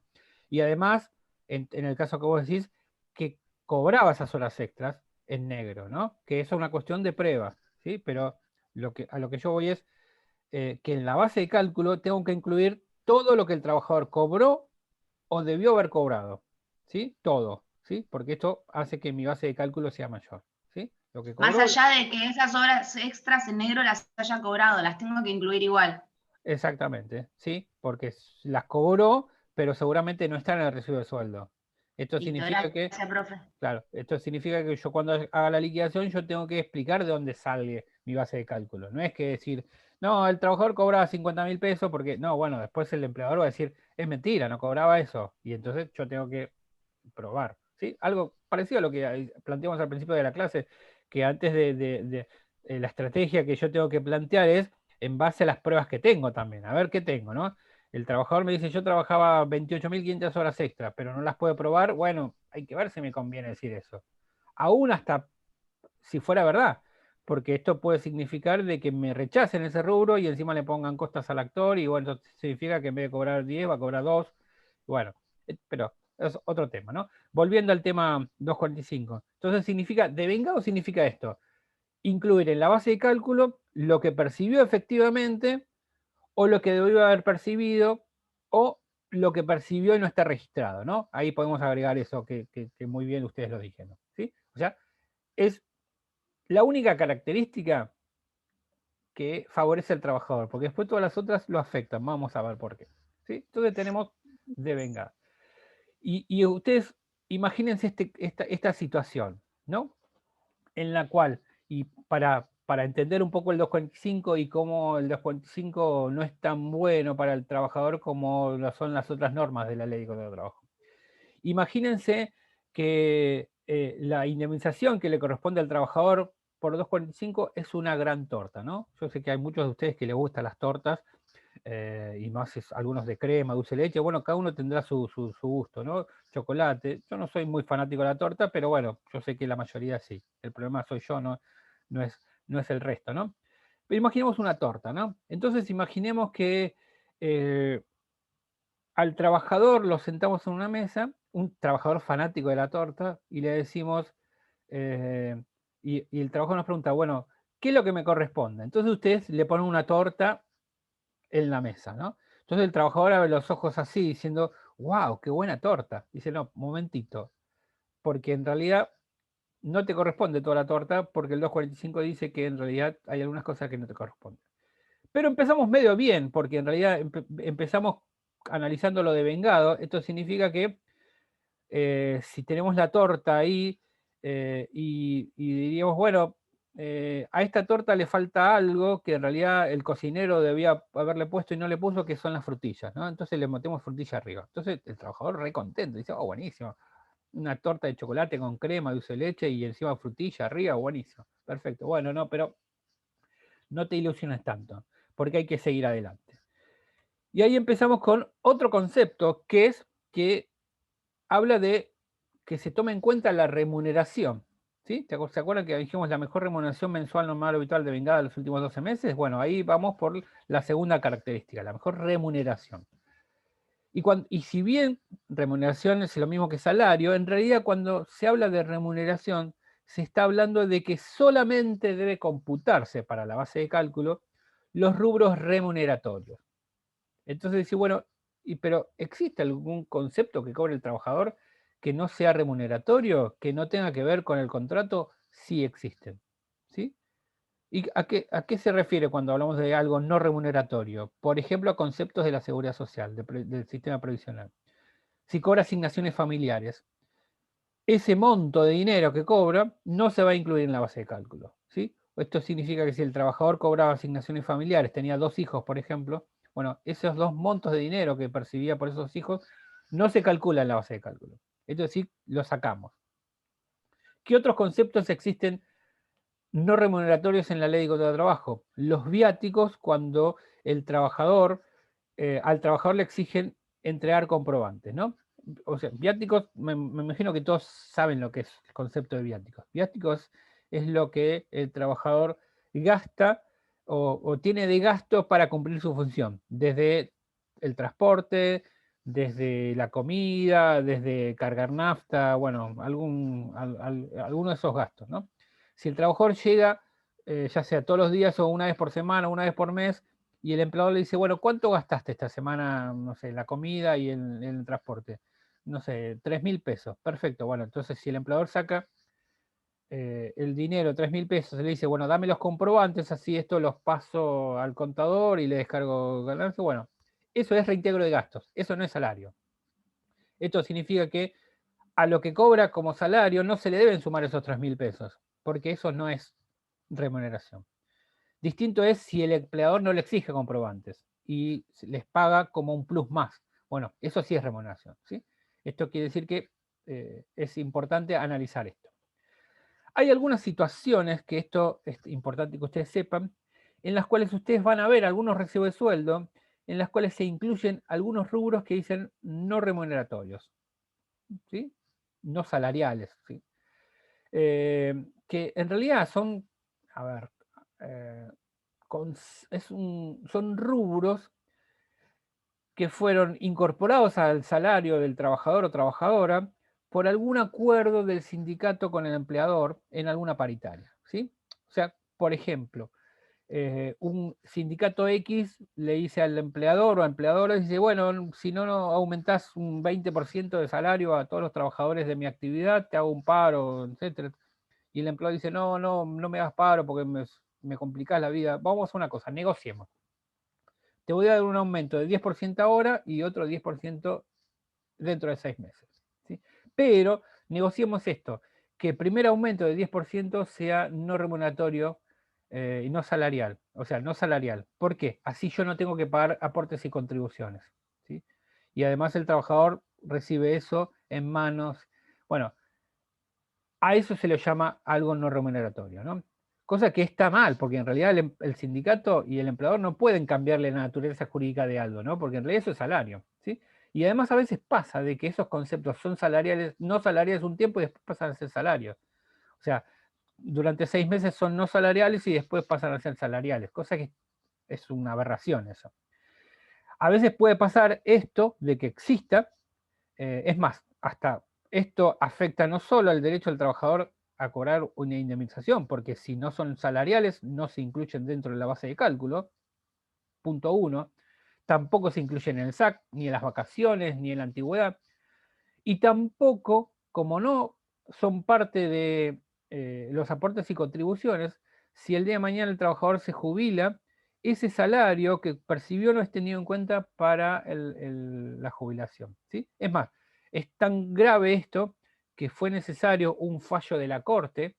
Y además, en el caso que vos decís, que cobraba esas horas extras en negro, ¿no? Que eso es una cuestión de prueba, ¿sí? Pero a lo que yo voy es que en la base de cálculo tengo que incluir todo lo que el trabajador cobró o debió haber cobrado, ¿sí? Todo, ¿sí? Porque esto hace que mi base de cálculo sea mayor, ¿sí? Lo que cobró, Más allá de que esas horas extras en negro las haya cobrado, las tengo que incluir igual. exactamente, ¿sí? Porque las cobró, pero seguramente no están en el recibo de sueldo. Esto Listo, significa gracias, profe. claro, esto significa que yo cuando haga la liquidación yo tengo que explicar de dónde sale mi base de cálculo. No es que decir, no, el trabajador cobraba 50.000 pesos porque, no, bueno, después el empleador va a decir, es mentira, no cobraba eso. Y entonces yo tengo que probar, ¿sí? Algo parecido a lo que planteamos al principio de la clase, que antes de la estrategia que yo tengo que plantear es en base a las pruebas que tengo también, a ver qué tengo, ¿no? El trabajador me dice, yo trabajaba 28.500 horas extras, pero no las puedo probar. Bueno, hay que ver si me conviene decir eso. Aún hasta si fuera verdad, porque esto puede significar de que me rechacen ese rubro y encima le pongan costas al actor y bueno, eso significa que en vez de cobrar 10 va a cobrar 2. Bueno, pero es otro tema, ¿no? Volviendo al tema 245. Entonces significa, devengado significa esto, incluir en la base de cálculo lo que percibió efectivamente o lo que debió haber percibido, o lo que percibió y no está registrado, ¿no? Ahí podemos agregar eso que muy bien ustedes lo dijeron, ¿sí? O sea, es la única característica que favorece al trabajador, porque después todas las otras lo afectan, vamos a ver por qué, ¿sí? Entonces tenemos devengar. Y ustedes imagínense esta situación, ¿no? En la cual, y para entender un poco el 245 y cómo el 245 no es tan bueno para el trabajador como lo son las otras normas de la ley de contrato de trabajo. Imagínense que la indemnización que le corresponde al trabajador por 245 es una gran torta, ¿no? Yo sé que hay muchos de ustedes que les gustan las tortas, y más algunos de crema, dulce de leche, bueno, cada uno tendrá su gusto, ¿no? Chocolate, yo no soy muy fanático de la torta, pero bueno, yo sé que la mayoría sí, el problema soy yo, no es el resto, ¿no? Pero imaginemos una torta, ¿no? Entonces imaginemos que al trabajador lo sentamos en una mesa, un trabajador fanático de la torta, y le decimos, y el trabajador nos pregunta, bueno, ¿qué es lo que me corresponde? Entonces ustedes le ponen una torta en la mesa, ¿no? Entonces el trabajador abre los ojos así, diciendo, wow, qué buena torta. Dice, no, momentito, porque en realidad no te corresponde toda la torta porque el 245 dice que en realidad hay algunas cosas que no te corresponden. Pero empezamos medio bien, porque en realidad empezamos analizando lo de vengado. Esto significa que si tenemos la torta ahí y diríamos, bueno, a esta torta le falta algo que en realidad el cocinero debía haberle puesto y no le puso, que son las frutillas, ¿no? Entonces le metemos frutilla arriba. Entonces el trabajador re contento, dice, oh, buenísimo. Una torta de chocolate con crema, dulce de leche y encima frutilla arriba, buenísimo. Perfecto. Bueno, no, pero no te ilusiones tanto, porque hay que seguir adelante. Y ahí empezamos con otro concepto, que es que habla de que se tome en cuenta la remuneración. ¿Sí? ¿Se acuerdan que dijimos la mejor remuneración mensual normal habitual de vengada de los últimos 12 meses? Bueno, ahí vamos por la segunda característica, la mejor remuneración. Y si bien remuneración es lo mismo que salario, en realidad cuando se habla de remuneración, se está hablando de que solamente debe computarse para la base de cálculo los rubros remuneratorios. Entonces dice, bueno, pero ¿existe algún concepto que cobre el trabajador que no sea remuneratorio, que no tenga que ver con el contrato? Sí existen. ¿Sí? ¿Y a qué se refiere cuando hablamos de algo no remuneratorio? Por ejemplo, a conceptos de la seguridad social, del sistema previsional. Si cobra asignaciones familiares, ese monto de dinero que cobra no se va a incluir en la base de cálculo. ¿Sí? Esto significa que si el trabajador cobraba asignaciones familiares, tenía 2 hijos, por ejemplo, bueno, esos 2 montos de dinero que percibía por esos hijos no se calcula en la base de cálculo. Es decir, lo sacamos. ¿Qué otros conceptos existen no remuneratorios en la ley de contrato de trabajo? Los viáticos, cuando el trabajador, al trabajador le exigen entregar comprobantes, ¿no? O sea, viáticos, me imagino que todos saben lo que es el concepto de viáticos. Viáticos es lo que el trabajador gasta o tiene de gasto para cumplir su función, desde el transporte, desde la comida, desde cargar nafta, bueno, alguno de esos gastos, ¿no? Si el trabajador llega, ya sea todos los días o una vez por semana, una vez por mes, y el empleador le dice, bueno, ¿cuánto gastaste esta semana, no sé, en la comida y en el transporte? No sé, 3.000 pesos. Perfecto, bueno, entonces si el empleador saca el dinero, 3.000 pesos, le dice, bueno, dame los comprobantes, así esto los paso al contador y le descargo ganancia. Bueno, eso es reintegro de gastos, eso no es salario. Esto significa que a lo que cobra como salario no se le deben sumar esos 3.000 pesos, porque eso no es remuneración. Distinto es si el empleador no le exige comprobantes y les paga como un plus más. Bueno, eso sí es remuneración, ¿sí? Esto quiere decir que es importante analizar esto. Hay algunas situaciones, que esto es importante que ustedes sepan, en las cuales ustedes van a ver algunos recibos de sueldo, en las cuales se incluyen algunos rubros que dicen no remuneratorios, ¿sí? No salariales, ¿sí? Que en realidad son, a ver, son rubros que fueron incorporados al salario del trabajador o trabajadora por algún acuerdo del sindicato con el empleador en alguna paritaria, ¿sí? O sea, por ejemplo, un sindicato X le dice al empleador o a empleadora, dice, bueno, si no aumentás un 20% de salario a todos los trabajadores de mi actividad, te hago un paro, etc. Y el empleador dice, no me hagas paro porque me complicás la vida. Vamos a una cosa, negociemos. Te voy a dar un aumento de 10% ahora y otro 10% dentro de 6 meses. ¿Sí? Pero negociemos esto, que el primer aumento de 10% sea no remuneratorio y no salarial. O sea, no salarial. ¿Por qué? Así yo no tengo que pagar aportes y contribuciones. ¿Sí? Y además el trabajador recibe eso en manos. Bueno, a eso se le llama algo no remuneratorio, ¿no? Cosa que está mal, porque en realidad el sindicato y el empleador no pueden cambiarle la naturaleza jurídica de algo, ¿no? Porque en realidad eso es salario, ¿sí? Y además a veces pasa de que esos conceptos son salariales, no salariales un tiempo y después pasan a ser salarios. O sea, durante 6 meses son no salariales y después pasan a ser salariales, cosa que es una aberración eso. A veces puede pasar esto de que exista, es más, hasta esto afecta no solo al derecho del trabajador a cobrar una indemnización, porque si no son salariales, no se incluyen dentro de la base de cálculo, punto 1, tampoco se incluyen en el SAC, ni en las vacaciones, ni en la antigüedad, y tampoco, como no son parte los aportes y contribuciones, si el día de mañana el trabajador se jubila, ese salario que percibió no es tenido en cuenta para la jubilación, ¿sí? Es más, es tan grave esto que fue necesario un fallo de la Corte,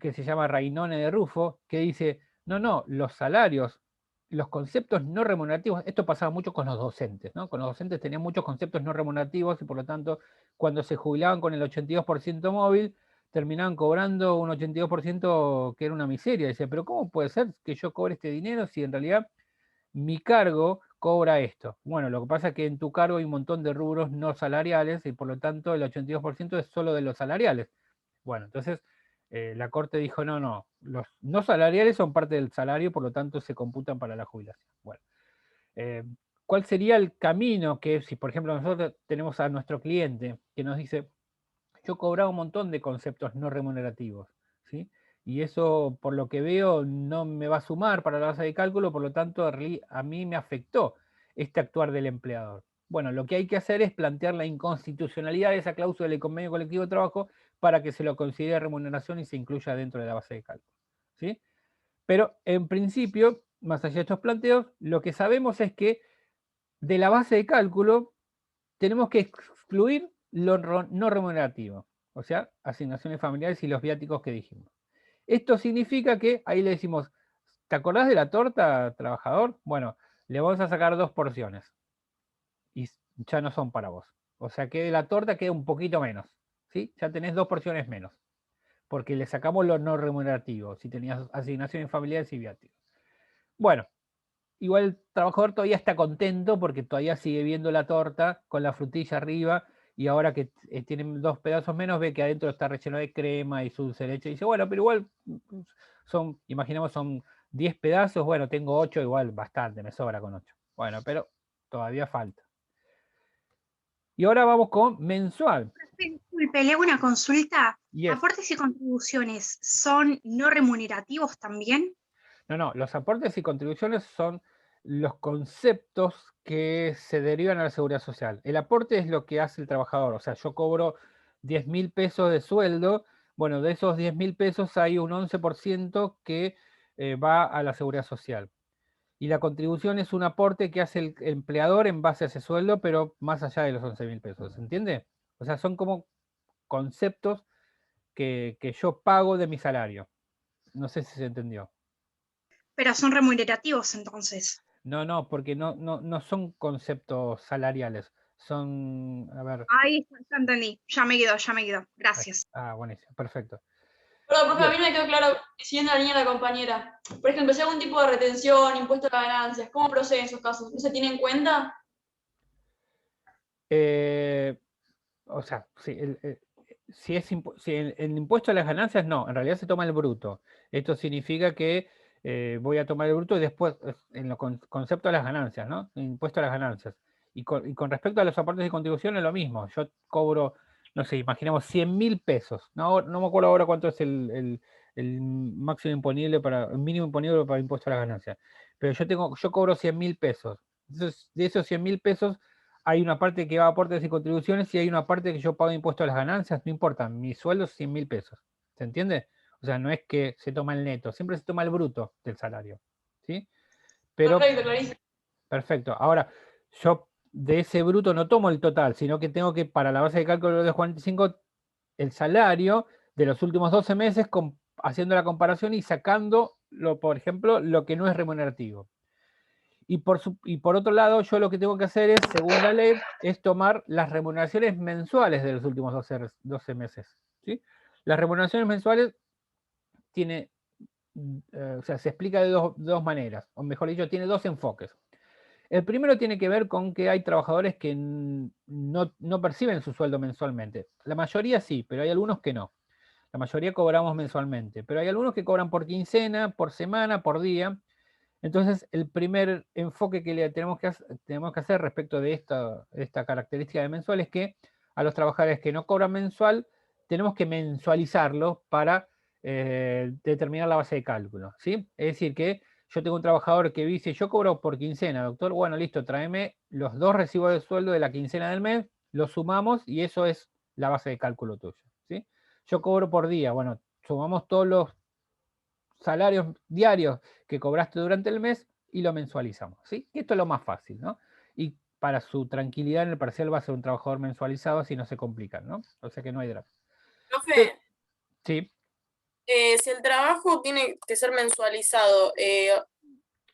que se llama Rainone de Rufo, que dice, no, los salarios, los conceptos no remunerativos, esto pasaba mucho con los docentes, ¿no? Con los docentes tenían muchos conceptos no remunerativos y por lo tanto, cuando se jubilaban con el 82% móvil, terminaban cobrando un 82% que era una miseria. Dice, pero ¿cómo puede ser que yo cobre este dinero si en realidad mi cargo cobra esto? Bueno, lo que pasa es que en tu cargo hay un montón de rubros no salariales y por lo tanto el 82% es solo de los salariales. Bueno, entonces la Corte dijo, no, los no salariales son parte del salario, por lo tanto se computan para la jubilación. Bueno, ¿cuál sería el camino que, si por ejemplo nosotros tenemos a nuestro cliente que nos dice, yo cobraba un montón de conceptos no remunerativos, ¿sí? Y eso, por lo que veo, no me va a sumar para la base de cálculo, por lo tanto, a mí me afectó este actuar del empleador. Bueno, lo que hay que hacer es plantear la inconstitucionalidad de esa cláusula del convenio colectivo de trabajo para que se lo considere remuneración y se incluya dentro de la base de cálculo, ¿sí? Pero, en principio, más allá de estos planteos, lo que sabemos es que de la base de cálculo tenemos que excluir lo no remunerativo, o sea, asignaciones familiares y los viáticos que dijimos. Esto significa que ahí le decimos, ¿te acordás de la torta, trabajador? Bueno, le vamos a sacar 2 porciones y ya no son para vos. O sea que de la torta queda un poquito menos, ¿sí? Ya tenés 2 porciones menos, porque le sacamos lo no remunerativo, si tenías asignaciones familiares y viáticos. Bueno, igual el trabajador todavía está contento porque todavía sigue viendo la torta con la frutilla arriba y ahora que tienen 2 pedazos menos ve que adentro está relleno de crema y su dulce de leche y dice, bueno, pero igual son, imaginemos son 10 pedazos, bueno, tengo 8, igual bastante, me sobra con 8. Bueno, pero todavía falta. Y ahora vamos con mensual. Disculpe, le hago una consulta. Yes. ¿Aportes y contribuciones son no remunerativos también? No, los aportes y contribuciones son los conceptos que se derivan a la seguridad social. El aporte es lo que hace el trabajador, o sea, yo cobro 10.000 pesos de sueldo, bueno, de esos 10.000 pesos hay un 11% que va a la seguridad social. Y la contribución es un aporte que hace el empleador en base a ese sueldo, pero más allá de los 11.000 pesos, ¿se entiende? O sea, son como conceptos que yo pago de mi salario. No sé si se entendió. Pero son remunerativos entonces. No, porque no son conceptos salariales, son, a ver. Ahí ya entendí, ya me quedó, gracias. Buenísimo, perfecto. Perdón, profe, a mí me quedó claro, siguiendo la línea de la compañera. Por ejemplo, si hay algún tipo de retención, impuesto a las ganancias, ¿cómo proceden esos casos? ¿No se tiene en cuenta? O sea, si el impuesto a las ganancias, no, en realidad se toma el bruto. Esto significa que voy a tomar el bruto y después, en los concepto de las ganancias, ¿no? El impuesto a las ganancias. Y con respecto a los aportes y contribuciones, lo mismo. Yo cobro, no sé, imaginemos 100.000 pesos. No me acuerdo ahora cuánto es el máximo imponible el mínimo imponible para impuesto a las ganancias. Pero yo cobro 100.000 pesos. Entonces, de esos 100.000 pesos, hay una parte que va a aportes y contribuciones y hay una parte que yo pago impuesto a las ganancias, no importa, mi sueldo es 100.000 pesos. ¿Se entiende? O sea, no es que se toma el neto, siempre se toma el bruto del salario. ¿Sí? Pero, perfecto, clarísimo. Perfecto. Ahora, yo de ese bruto no tomo el total, sino que tengo que, para la base de cálculo de 45, el salario de los últimos 12 meses, haciendo la comparación y sacando, por ejemplo, lo que no es remunerativo. Y por otro lado, yo lo que tengo que hacer es, según la ley, es tomar las remuneraciones mensuales de los últimos 12 meses. ¿Sí? Las remuneraciones mensuales se explica de dos maneras, o mejor dicho, tiene 2 enfoques. El primero tiene que ver con que hay trabajadores que no perciben su sueldo mensualmente. La mayoría sí, pero hay algunos que no. La mayoría cobramos mensualmente, pero hay algunos que cobran por quincena, por semana, por día. Entonces, el primer enfoque que tenemos que hacer respecto de esta característica de mensual es que a los trabajadores que no cobran mensual, tenemos que mensualizarlos para determinar la base de cálculo, ¿sí? Es decir, que yo tengo un trabajador que dice, yo cobro por quincena, doctor, bueno, listo, tráeme los 2 recibos de sueldo de la quincena del mes, los sumamos y eso es la base de cálculo tuyo, ¿sí? Yo cobro por día, bueno, sumamos todos los salarios diarios que cobraste durante el mes y lo mensualizamos, ¿sí? Esto es lo más fácil, ¿no? Y para su tranquilidad en el parcial va a ser un trabajador mensualizado, así no se complican, ¿no? O sea que no hay drama. Profe, sí. Si el trabajo tiene que ser mensualizado,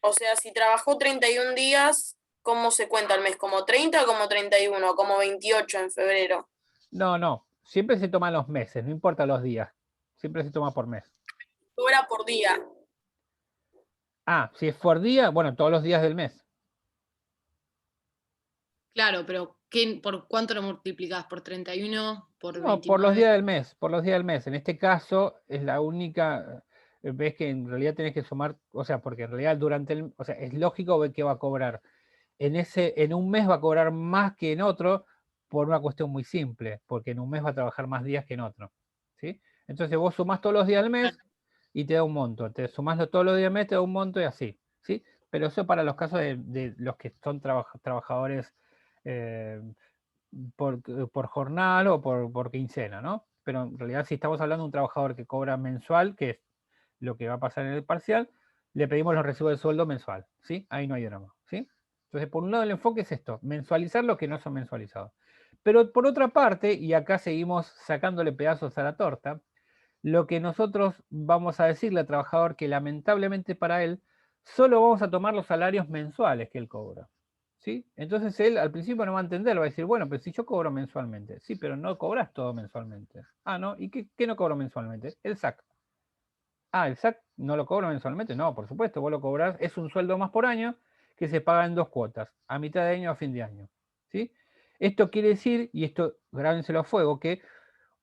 o sea, si trabajó 31 días, ¿cómo se cuenta el mes? ¿Como 30 o como 31? ¿Como 28 en febrero? No, siempre se toman los meses, no importa los días, siempre se toma por mes. Cobra por día. Ah, si es por día, bueno, todos los días del mes. Claro, pero ¿por cuánto lo multiplicás? ¿Por 31? ¿Por 29? No, por los días del mes, por los días del mes. En este caso es la única, ves que en realidad tenés que sumar, o sea, porque en realidad o sea, es lógico ver que va a cobrar. En un mes va a cobrar más que en otro por una cuestión muy simple, porque en un mes va a trabajar más días que en otro, ¿sí? Entonces vos sumás todos los días del mes y te da un monto, te sumás todos los días del mes, te da un monto y así, ¿sí? Pero eso para los casos de los que son trabajadores por jornal o por quincena, ¿no? Pero en realidad si estamos hablando de un trabajador que cobra mensual, que es lo que va a pasar en el parcial, le pedimos los recibos de sueldo mensual, ¿sí? Ahí no hay drama, ¿sí? Entonces, por un lado el enfoque es esto, mensualizar los que no son mensualizados. Pero por otra parte, y acá seguimos sacándole pedazos a la torta, lo que nosotros vamos a decirle al trabajador que lamentablemente para él, solo vamos a tomar los salarios mensuales que él cobra, ¿sí? Entonces él al principio no va a entender, va a decir, bueno, pero si yo cobro mensualmente, sí, pero no cobras todo mensualmente. Ah, ¿no? ¿Y qué no cobro mensualmente? El SAC. Ah, el SAC no lo cobro mensualmente. No, por supuesto, vos lo cobrás, es un sueldo más por año que se paga en 2 cuotas, a mitad de año o a fin de año, ¿sí? Esto quiere decir, y esto grábenselo a fuego, que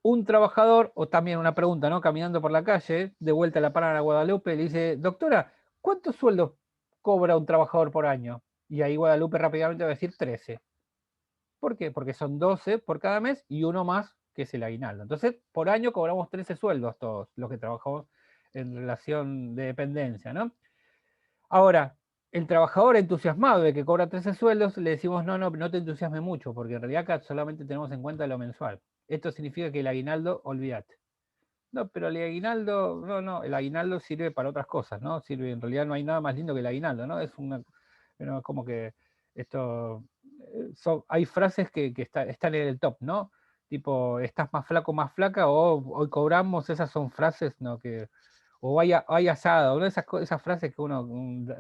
un trabajador, o también una pregunta, ¿no? Caminando por la calle, de vuelta a la Parada Guadalupe, le dice, doctora, ¿cuántos sueldos cobra un trabajador por año? Y ahí Guadalupe rápidamente va a decir 13. ¿Por qué? Porque son 12 por cada mes y uno más que es el aguinaldo. Entonces, por año cobramos 13 sueldos todos los que trabajamos en relación de dependencia, ¿no? Ahora, el trabajador entusiasmado de que cobra 13 sueldos, le decimos, no te entusiasme mucho, porque en realidad acá solamente tenemos en cuenta lo mensual. Esto significa que el aguinaldo, olvídate. No, pero el aguinaldo, no, el aguinaldo sirve para otras cosas, ¿no? Sirve, en realidad no hay nada más lindo que el aguinaldo, ¿no? Es como que esto, hay frases que están en el top, ¿no? Tipo, estás más flaco, más flaca, o hoy cobramos, esas son frases, ¿no? O hay asado, ¿no? Esas frases que uno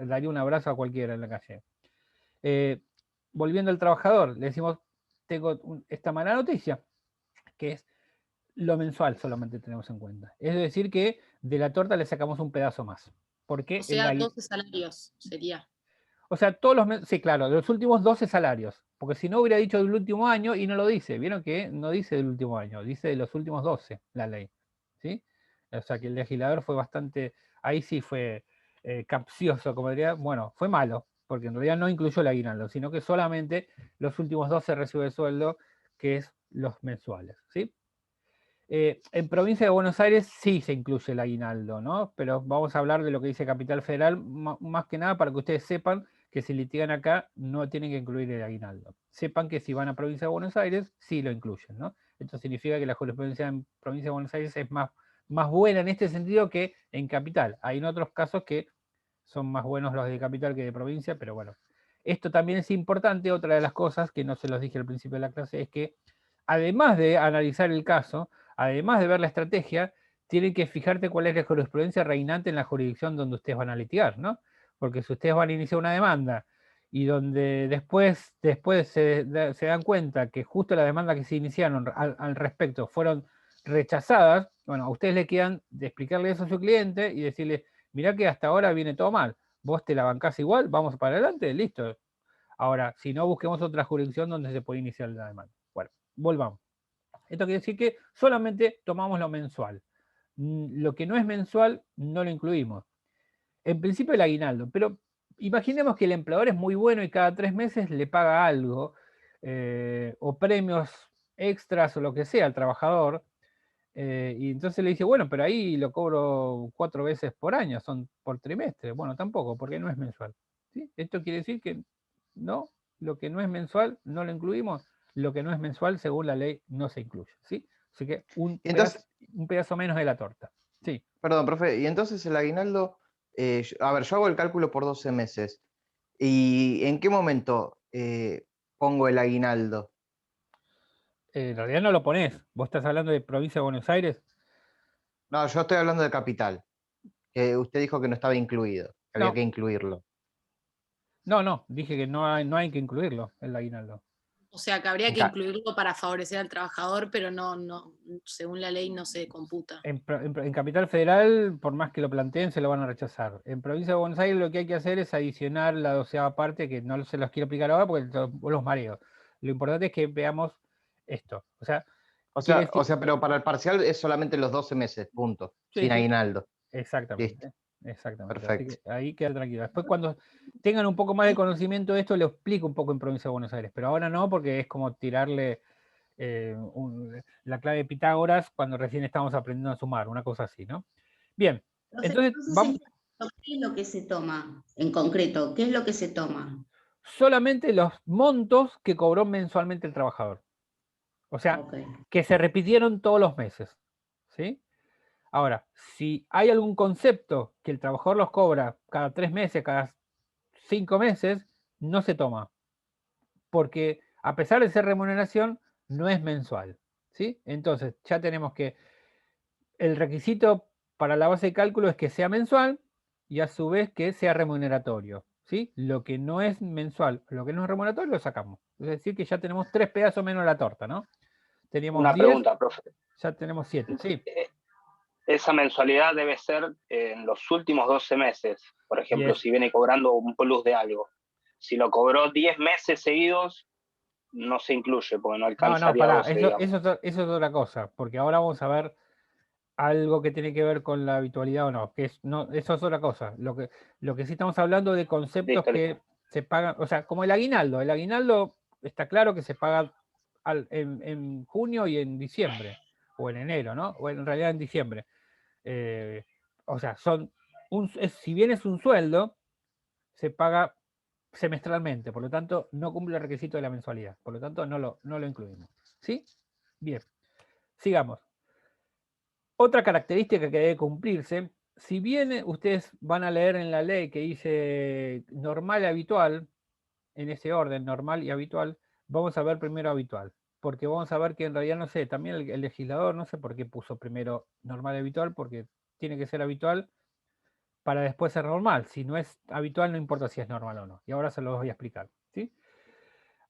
daría un abrazo a cualquiera en la calle. Volviendo al trabajador, le decimos, tengo esta mala noticia, que es lo mensual solamente tenemos en cuenta. Es decir que de la torta le sacamos un pedazo más. Porque o sea, 12 salarios sería. O sea, todos los meses, sí, claro, de los últimos 12 salarios. Porque si no hubiera dicho del último año y no lo dice. Vieron que no dice del último año, dice de los últimos 12 la ley. ¿Sí? O sea que el legislador fue bastante, ahí sí fue capcioso, como diría, bueno, fue malo, porque en realidad no incluyó el aguinaldo, sino que solamente los últimos 12 recibe de sueldo, que es los mensuales. ¿Sí? En provincia de Buenos Aires sí se incluye el aguinaldo, ¿no? Pero vamos a hablar de lo que dice Capital Federal, más que nada para que ustedes sepan que si litigan acá no tienen que incluir el aguinaldo. Sepan que si van a provincia de Buenos Aires sí lo incluyen, ¿no? Esto significa que la jurisprudencia en provincia de Buenos Aires es más buena en este sentido que en Capital. Hay en otros casos que son más buenos los de Capital que de provincia, pero bueno. Esto también es importante, otra de las cosas que no se los dije al principio de la clase es que además de analizar el caso, además de ver la estrategia, tienen que fijarte cuál es la jurisprudencia reinante en la jurisdicción donde ustedes van a litigar, ¿no? Porque si ustedes van a iniciar una demanda y donde después se dan cuenta que justo las demandas que se iniciaron al respecto fueron rechazadas, bueno, a ustedes le quedan de explicarle eso a su cliente y decirle, mirá que hasta ahora viene todo mal, vos te la bancás igual, vamos para adelante, listo. Ahora, si no, busquemos otra jurisdicción donde se puede iniciar la demanda. Bueno, volvamos. Esto quiere decir que solamente tomamos lo mensual. Lo que no es mensual no lo incluimos. En principio el aguinaldo, pero imaginemos que el empleador es muy bueno y cada 3 meses le paga algo, o premios extras o lo que sea al trabajador, y entonces le dice, bueno, pero ahí lo cobro 4 veces por año, son por trimestre. Bueno, tampoco, porque no es mensual. ¿Sí? Esto quiere decir que no, lo que no es mensual no lo incluimos, lo que no es mensual según la ley no se incluye. ¿Sí? Así que un pedazo menos de la torta. Sí. Perdón, profe, y entonces el aguinaldo, a ver, yo hago el cálculo por 12 meses. ¿Y en qué momento pongo el aguinaldo? En realidad no lo ponés. ¿Vos estás hablando de provincia de Buenos Aires? No, yo estoy hablando de capital, que usted dijo que no estaba incluido, que había No. que incluirlo. No, dije que no hay que incluirlo, el aguinaldo. O sea, que habría que incluirlo para favorecer al trabajador, pero no, según la ley no se computa. En Capital Federal, por más que lo planteen, se lo van a rechazar. En Provincia de Buenos Aires lo que hay que hacer es adicionar la 12ª parte, que no se los quiero explicar ahora porque los mareo. Lo importante es que veamos esto. O sea, pero para el parcial es solamente los 12 meses, punto, sí, sin sí. aguinaldo. Exactamente. Exactamente. Perfecto. Así que ahí queda tranquilo. Después cuando tengan un poco más de conocimiento de esto, lo explico un poco en Provincia de Buenos Aires, pero ahora no, porque es como tirarle la clave de Pitágoras cuando recién estamos aprendiendo a sumar, una cosa así, ¿no? Bien, entonces vamos... ¿Qué es lo que se toma en concreto? ¿Qué es lo que se toma? Solamente los montos que cobró mensualmente el trabajador. O sea, que se repitieron todos los meses, ¿sí? Ahora, si hay algún concepto que el trabajador los cobra cada 3 meses, cada 5 meses, no se toma. Porque a pesar de ser remuneración, no es mensual, ¿sí? Entonces, ya tenemos que el requisito para la base de cálculo es que sea mensual y a su vez que sea remuneratorio, ¿sí? Lo que no es mensual, lo que no es remuneratorio lo sacamos. Es decir, que ya tenemos 3 pedazos menos de la torta, ¿no? Teníamos Una 10, pregunta, profe. ya tenemos 7, sí. Esa mensualidad debe ser en los últimos 12 meses. Por ejemplo, Yes. si viene cobrando un plus de algo. Si lo cobró 10 meses seguidos, no se incluye, porque no alcanzaría pará, 12, eso es otra cosa, porque ahora vamos a ver algo que tiene que ver con la habitualidad o no, eso es otra cosa. Lo que sí estamos hablando de conceptos que se pagan, o sea, como el aguinaldo está claro que se paga en junio y en diciembre, o en enero, ¿no? O en realidad en diciembre. O sea, si bien es un sueldo, se paga semestralmente, por lo tanto no cumple el requisito de la mensualidad, por lo tanto no lo incluimos. ¿Sí? Bien, sigamos. Otra característica que debe cumplirse, si bien ustedes van a leer en la ley que dice normal y habitual, en ese orden, normal y habitual, vamos a ver primero habitual, porque vamos a ver que en realidad, no sé, también el legislador, no sé por qué puso primero normal y habitual, porque tiene que ser habitual para después ser normal. Si no es habitual, no importa si es normal o no. Y ahora se los voy a explicar, ¿sí?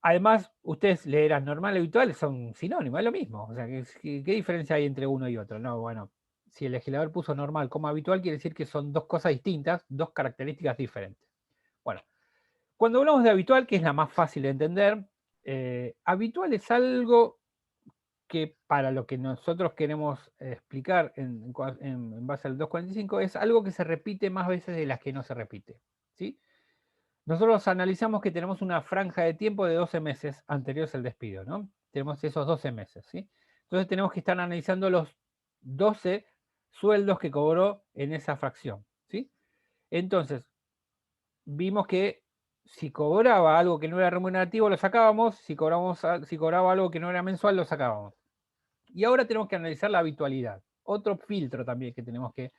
Además, ustedes leerán normal y habitual, son sinónimos, es lo mismo. O sea, ¿qué diferencia hay entre uno y otro? No, bueno, si el legislador puso normal como habitual, quiere decir que son dos cosas distintas, dos características diferentes. Bueno, cuando hablamos de habitual, que es la más fácil de entender, habitual es algo que para lo que nosotros queremos explicar en base al 245, es algo que se repite más veces de las que no se repite, ¿sí? Nosotros analizamos que tenemos una franja de tiempo de 12 meses anteriores al despido, ¿no? Tenemos esos 12 meses, ¿sí? Entonces tenemos que estar analizando los 12 sueldos que cobró en esa fracción, ¿sí? Entonces, vimos que si cobraba algo que no era remunerativo, lo sacábamos, si cobraba algo que no era mensual, lo sacábamos. Y ahora tenemos que analizar la habitualidad, otro filtro también que tenemos que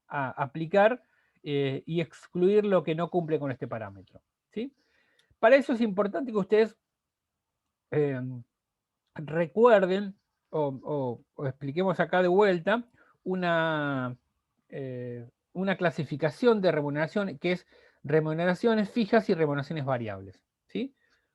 aplicar y excluir lo que no cumple con este parámetro, ¿sí? Para eso es importante que ustedes recuerden o expliquemos acá de vuelta una clasificación de remuneración que es remuneraciones fijas y remuneraciones variables, ¿sí?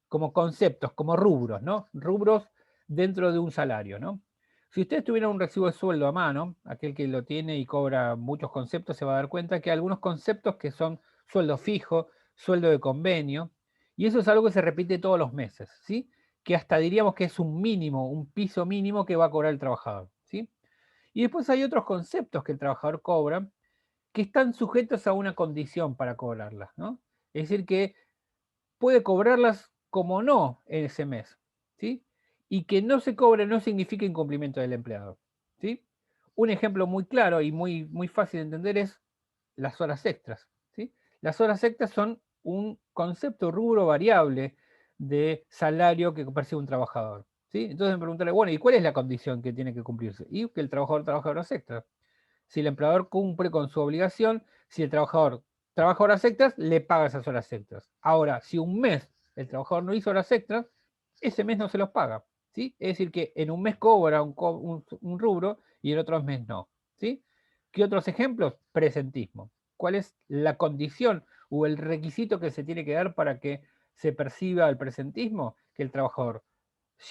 Como conceptos, como rubros, ¿no? Rubros dentro de un salario, ¿no? Si ustedes tuvieran un recibo de sueldo a mano, aquel que lo tiene y cobra muchos conceptos se va a dar cuenta que hay algunos conceptos que son sueldo fijo, sueldo de convenio, y eso es algo que se repite todos los meses, ¿sí? Que hasta diríamos que es un mínimo, un piso mínimo que va a cobrar el trabajador, ¿sí? Y después hay otros conceptos que el trabajador cobra que están sujetos a una condición para cobrarlas, ¿no? Es decir, que puede cobrarlas como no en ese mes, ¿sí? Y que no se cobre no significa incumplimiento del empleador, ¿sí? Un ejemplo muy claro y muy fácil de entender es las horas extras, ¿sí? Las horas extras son un concepto rubro variable de salario que percibe un trabajador, ¿sí? Entonces me preguntaré, bueno, ¿y cuál es la condición que tiene que cumplirse? Y que el trabajador trabaja horas extras. Si el empleador cumple con su obligación, si el trabajador trabaja horas extras, le paga esas horas extras. Ahora, si un mes el trabajador no hizo horas extras, ese mes no se los paga, ¿sí? Es decir, que en un mes cobra un rubro y en otro mes no, ¿sí? ¿Qué otros ejemplos? Presentismo. ¿Cuál es la condición o el requisito que se tiene que dar para que se perciba el presentismo? Que el trabajador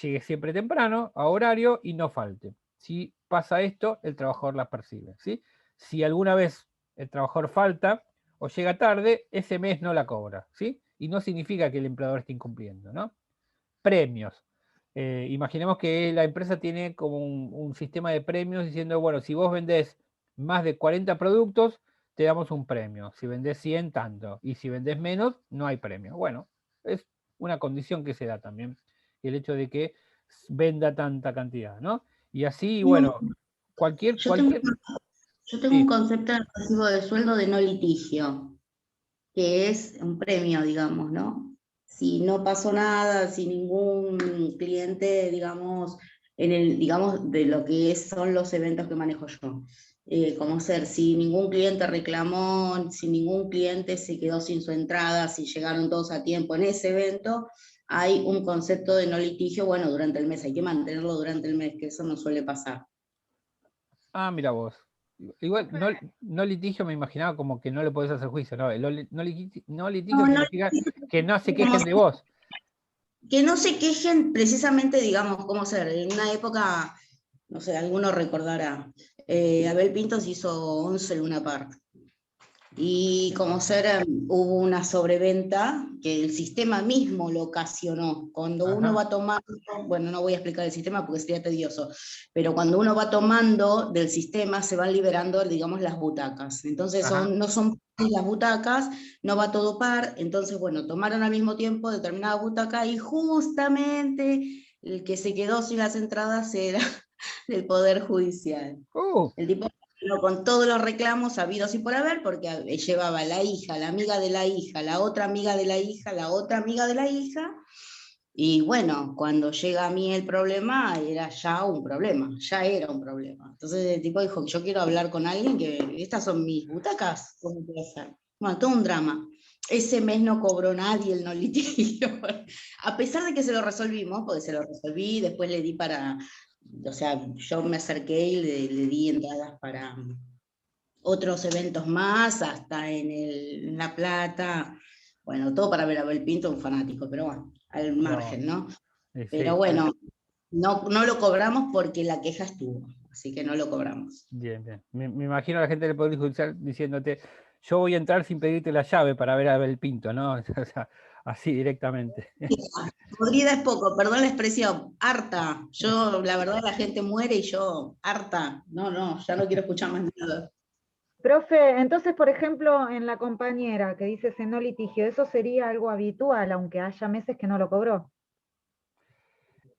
llegue siempre temprano, a horario, y no falte. Si pasa esto, el trabajador la percibe, ¿sí? Si alguna vez el trabajador falta o llega tarde, ese mes no la cobra, ¿sí? Y no significa que el empleador esté incumpliendo, ¿no? Premios. Imaginemos que la empresa tiene como un sistema de premios diciendo, bueno, si vos vendés más de 40 productos, te damos un premio. Si vendés 100, tanto. Y si vendés menos, no hay premio. Bueno, es una condición que se da también. El hecho de que venda tanta cantidad, ¿no? Y así, bueno, cualquier... Yo tengo un concepto en el recibo de sueldo de no litigio, que es un premio, digamos, ¿no? Si no pasó nada, si ningún cliente, digamos, digamos, de lo que son los eventos que manejo yo. Como ser, si ningún cliente reclamó, si ningún cliente se quedó sin su entrada, si llegaron todos a tiempo en ese evento, hay un concepto de no litigio, bueno, durante el mes, hay que mantenerlo durante el mes, que eso no suele pasar. Ah, mira vos. Igual, no litigio me imaginaba como que no le podés hacer juicio, ¿no? No litigio significa que no se quejen de vos. Que no se quejen precisamente, digamos, cómo ser, en una época, no sé, alguno recordará, Abel Pintos hizo 11 Luna Park. Y como ser, hubo una sobreventa que el sistema mismo lo ocasionó. Cuando uno va tomando, bueno, no voy a explicar el sistema porque sería tedioso, pero cuando uno va tomando del sistema se van liberando, digamos, las butacas. Entonces no son las butacas, no va todo par, entonces, bueno, tomaron al mismo tiempo determinada butaca y justamente el que se quedó sin las entradas era del Poder Judicial. El tipo con todos los reclamos habidos y por haber, porque llevaba la hija, la amiga de la hija, la otra amiga de la hija, la otra amiga de la hija, y bueno, cuando llega a mí el problema, era ya un problema, ya era un problema. Entonces el tipo dijo, yo quiero hablar con alguien, que estas son mis butacas, ¿cómo puede ser? Bueno, todo un drama. Ese mes no cobró nadie el no litigio, a pesar de que se lo resolvimos, porque se lo resolví, después le di para... O sea, yo me acerqué y le di entradas para otros eventos más, hasta en La Plata, bueno, todo para ver a Abel Pinto, un fanático, pero bueno, al margen, ¿no? Pero bueno, no lo cobramos porque la queja estuvo, así que no lo cobramos. Bien, bien. Me imagino a la gente del Poder Judicial diciéndote, yo voy a entrar sin pedirte la llave para ver a Abel Pinto, ¿no? O sea, así directamente. Podrida es poco, perdón la expresión, harta. Yo, la verdad, la gente muere y yo, harta. No, ya no quiero escuchar más nada. Profe, entonces, por ejemplo, en la compañera que dice en no litigio, ¿eso sería algo habitual, aunque haya meses que no lo cobró?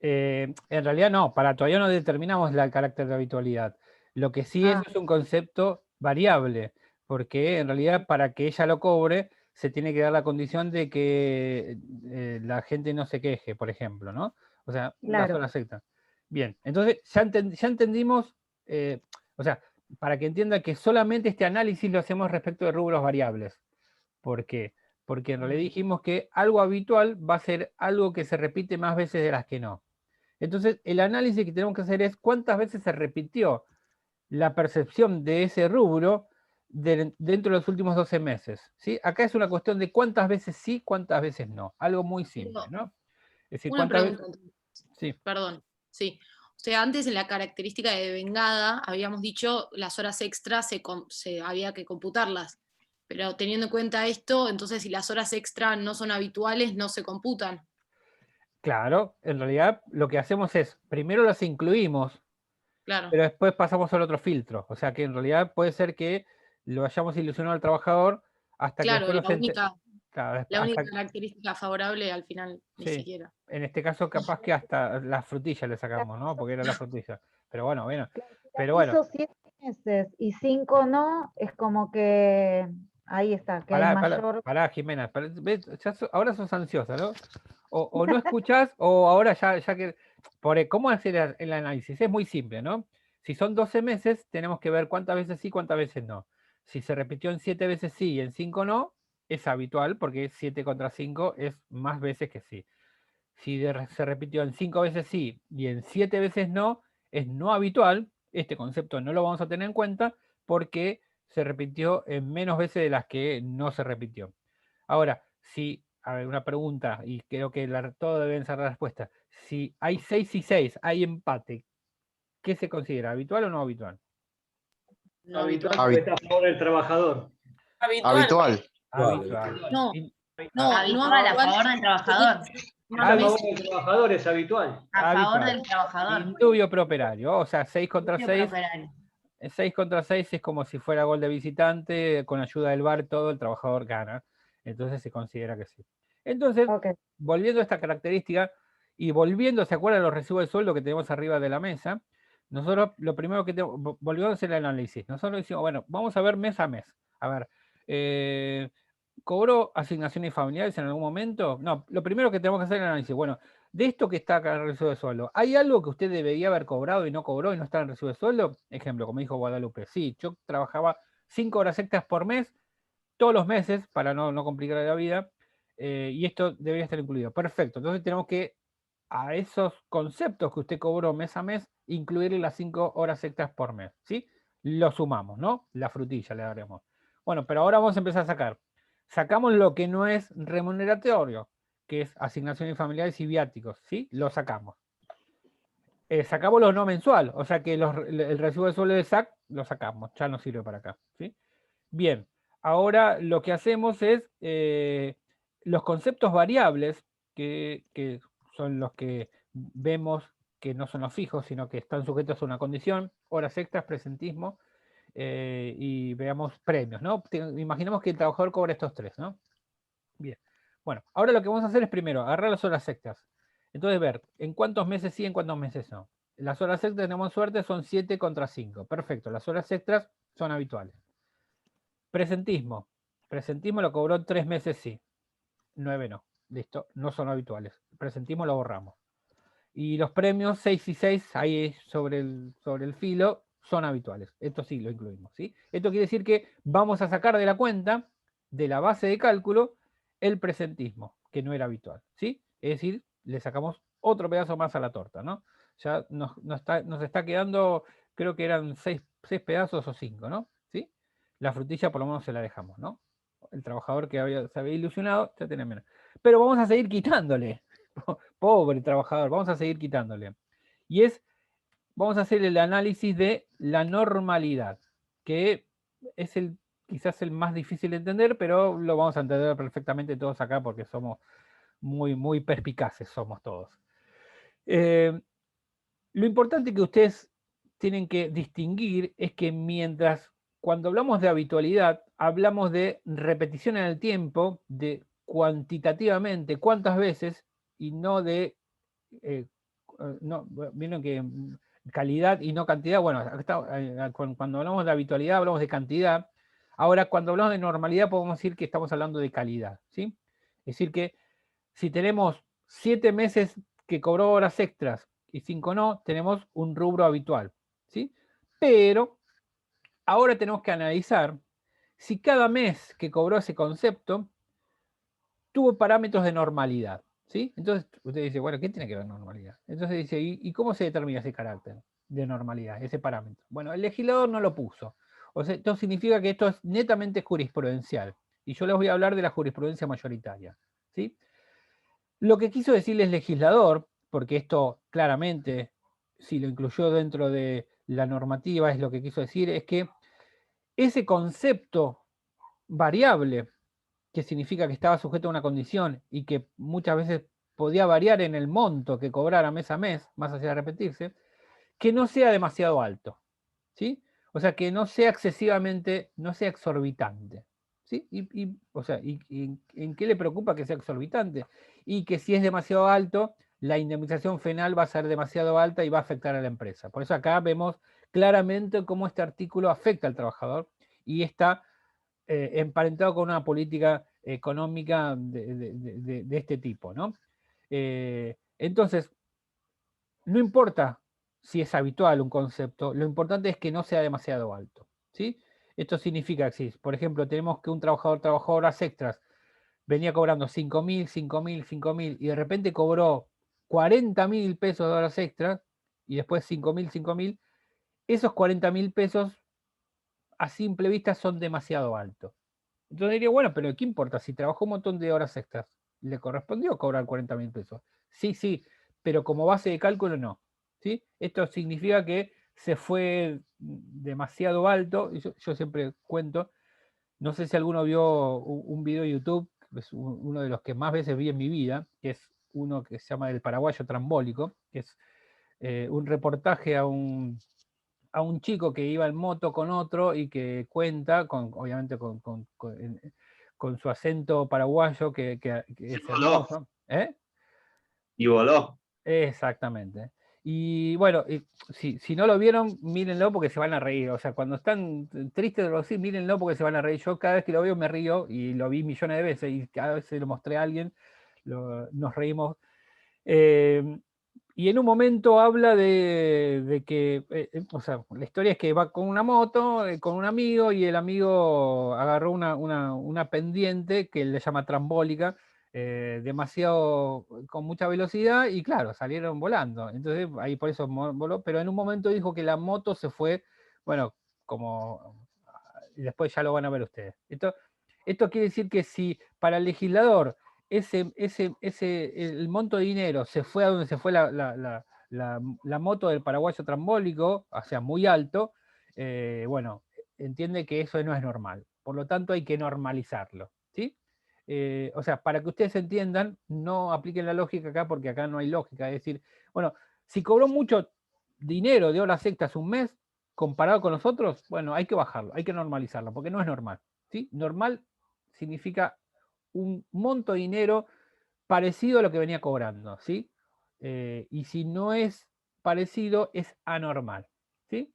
En realidad no, todavía no determinamos el carácter de habitualidad. Lo que sí es un concepto variable, porque en realidad para que ella lo cobre, se tiene que dar la condición de que la gente no se queje, por ejemplo, ¿no? O sea, las horas extras. Bien, entonces ya entendimos, o sea, para que entienda que solamente este análisis lo hacemos respecto de rubros variables. ¿Por qué? Porque en realidad dijimos que algo habitual va a ser algo que se repite más veces de las que no. Entonces, el análisis que tenemos que hacer es cuántas veces se repitió la percepción de ese rubro dentro de los últimos 12 meses. ¿Sí? Acá es una cuestión de cuántas veces sí, cuántas veces no. Algo muy simple, ¿no? Es decir, una pregunta. Sí. Perdón, sí. O sea, antes en la característica de devengada habíamos dicho las horas extras había que computarlas. Pero teniendo en cuenta esto, entonces si las horas extra no son habituales, no se computan. Claro, en realidad lo que hacemos es, primero las incluimos, pero después pasamos al otro filtro. O sea que en realidad puede ser que lo hayamos ilusionado al trabajador hasta que después la única característica favorable al final ni siquiera. En este caso capaz que hasta las frutillas le sacamos, ¿no? Porque era la frutilla. Pero bueno. Pero bueno. Hizo 7 meses y 5 no, es como que ahí está, que hay mayor... Pará, Jimena, ahora sos ansiosa, ¿no? O no escuchás, o ahora ya que... ¿Cómo hacer el análisis? Es muy simple, ¿no? Si son 12 meses, tenemos que ver cuántas veces sí, cuántas veces no. Si se repitió en 7 veces sí y en 5 no, es habitual, porque 7 contra 5 es más veces que sí. Si se repitió en 5 veces sí y en 7 veces no, es no habitual. Este concepto no lo vamos a tener en cuenta porque se repitió en menos veces de las que no se repitió. Ahora, si, a ver, una pregunta, y creo que todos deben ser la respuesta. Si hay 6 y 6, hay empate, ¿qué se considera? ¿Habitual o no habitual? No Habitual habitual. porque está a favor del trabajador. Habitual. Habitual. No, Habitual, a favor del trabajador. A favor del trabajador es habitual. A favor Habitual. del trabajador. Indubio pro operario, o sea, 6 contra Indubio 6. pro operario. 6 contra 6 es como si fuera gol de visitante, con ayuda del VAR todo el trabajador gana. Entonces se considera que sí. Entonces, volviendo a esta característica y volviendo, ¿se acuerdan los recibos de sueldo que tenemos arriba de la mesa? Nosotros lo primero que tenemos, volviendo a hacer el análisis, nosotros decimos, bueno, vamos a ver mes a mes. A ver, ¿cobró asignaciones familiares en algún momento? No, lo primero que tenemos que hacer es el análisis. Bueno, de esto que está acá en el recibo de sueldo, ¿hay algo que usted debería haber cobrado y no cobró y no está en el recibo de sueldo? Ejemplo, como dijo Guadalupe, sí, yo trabajaba 5 horas extras por mes, todos los meses, para no complicar la vida, y esto debería estar incluido. Perfecto, entonces tenemos que, a esos conceptos que usted cobró mes a mes, incluirle las 5 horas extras por mes, ¿sí? Lo sumamos, ¿no? La frutilla le daremos. Bueno, pero ahora vamos a empezar a sacar. Sacamos lo que no es remuneratorio, que es asignaciones familiares y viáticos, ¿sí? Lo sacamos. Sacamos lo no mensual, o sea que el recibo de sueldo de SAC lo sacamos, ya no sirve para acá, ¿sí? Bien, ahora lo que hacemos es los conceptos variables, que son los que vemos que no son los fijos, sino que están sujetos a una condición, horas extras, presentismo, y veamos premios, ¿no? Imaginemos que el trabajador cobra estos 3, ¿no? Bien. Bueno, ahora lo que vamos a hacer es primero agarrar las horas extras. Entonces ver en cuántos meses sí, en cuántos meses no. Las horas extras, tenemos suerte, son 7 contra 5. Perfecto, las horas extras son habituales. Presentismo. Presentismo lo cobró 3 meses sí. 9 no. Listo, no son habituales. Presentismo lo borramos. Y los premios 6 y 6, ahí sobre el filo, son habituales. Esto sí lo incluimos, ¿sí? Esto quiere decir que vamos a sacar de la cuenta, de la base de cálculo, el presentismo, que no era habitual, ¿sí? Es decir, le sacamos otro pedazo más a la torta, ¿no? Ya nos está quedando, creo que eran 6 pedazos o 5, ¿no? ¿Sí? La frutilla por lo menos se la dejamos, ¿no? El trabajador que se había ilusionado ya tiene menos. Pero vamos a seguir quitándole. Pobre trabajador, vamos a seguir quitándole. Y vamos a hacer el análisis de la normalidad, que es quizás el más difícil de entender, pero lo vamos a entender perfectamente todos acá porque somos muy, muy perspicaces, somos todos. Lo importante que ustedes tienen que distinguir es que cuando hablamos de habitualidad, hablamos de repetición en el tiempo, de cuantitativamente, cuántas veces, y no de, vieron que calidad y no cantidad. Bueno, cuando hablamos de habitualidad hablamos de cantidad. Ahora, cuando hablamos de normalidad podemos decir que estamos hablando de calidad, ¿sí? Es decir que si tenemos 7 meses que cobró horas extras y 5 no, tenemos un rubro habitual, ¿sí? Pero ahora tenemos que analizar si cada mes que cobró ese concepto tuvo parámetros de normalidad, ¿sí? Entonces usted dice, bueno, ¿qué tiene que ver normalidad? Entonces dice, ¿y cómo se determina ese carácter de normalidad, ese parámetro? Bueno, el legislador no lo puso. O sea, esto significa que esto es netamente jurisprudencial. Y yo les voy a hablar de la jurisprudencia mayoritaria, ¿sí? Lo que quiso decirle el legislador, porque esto claramente, si lo incluyó dentro de la normativa, es lo que quiso decir, es que ese concepto variable, que significa que estaba sujeto a una condición y que muchas veces podía variar en el monto que cobrara mes a mes, más allá de repetirse, que no sea demasiado alto, ¿sí? O sea, que no sea excesivamente, no sea exorbitante, ¿sí? O sea, ¿en qué le preocupa que sea exorbitante? Y que si es demasiado alto, la indemnización final va a ser demasiado alta y va a afectar a la empresa. Por eso acá vemos claramente cómo este artículo afecta al trabajador y está emparentado con una política económica de este tipo, ¿no? Entonces, no importa si es habitual un concepto, lo importante es que no sea demasiado alto, ¿sí? Esto significa que si, por ejemplo, tenemos que un trabajador trabajó horas extras, venía cobrando 5.000, 5.000, 5.000 y de repente cobró 40.000 pesos de horas extras y después 5.000, 5.000, esos 40.000 pesos a simple vista son demasiado altos. Entonces diría, bueno, pero ¿qué importa? Si trabajó un montón de horas extras, ¿le correspondió cobrar 40.000 pesos? Sí, sí, pero como base de cálculo no. ¿Sí? Esto significa que se fue demasiado alto, y yo siempre cuento, no sé si alguno vio un video de YouTube, es uno de los que más veces vi en mi vida, que es uno que se llama El Paraguayo Trambólico, que es un reportaje a un chico que iba en moto con otro y que cuenta, obviamente con su acento paraguayo, que es hermoso. ¿Eh? Y voló. Exactamente. Y bueno, si no lo vieron, mírenlo porque se van a reír. O sea, cuando están tristes de decir, mírenlo porque se van a reír. Yo cada vez que lo veo me río y lo vi millones de veces y cada vez se lo mostré a alguien, nos reímos. Y en un momento habla de que, o sea, la historia es que va con una moto, con un amigo, y el amigo agarró una pendiente que él le llama trambólica, demasiado, con mucha velocidad, y claro, salieron volando. Entonces, ahí por eso voló, pero en un momento dijo que la moto se fue, bueno, y después ya lo van a ver ustedes. Esto quiere decir que si para el legislador el monto de dinero se fue a donde se fue la moto del paraguayo trambólico, o sea, muy alto, bueno, entiende que eso no es normal. Por lo tanto, hay que normalizarlo, ¿sí? O sea, para que ustedes entiendan, no apliquen la lógica acá, porque acá no hay lógica. Es decir, bueno, si cobró mucho dinero de horas extras un mes, comparado con nosotros, bueno, hay que bajarlo, hay que normalizarlo, porque no es normal, ¿sí? Normal significa un monto de dinero parecido a lo que venía cobrando, ¿sí? Y si no es parecido, es anormal, ¿sí?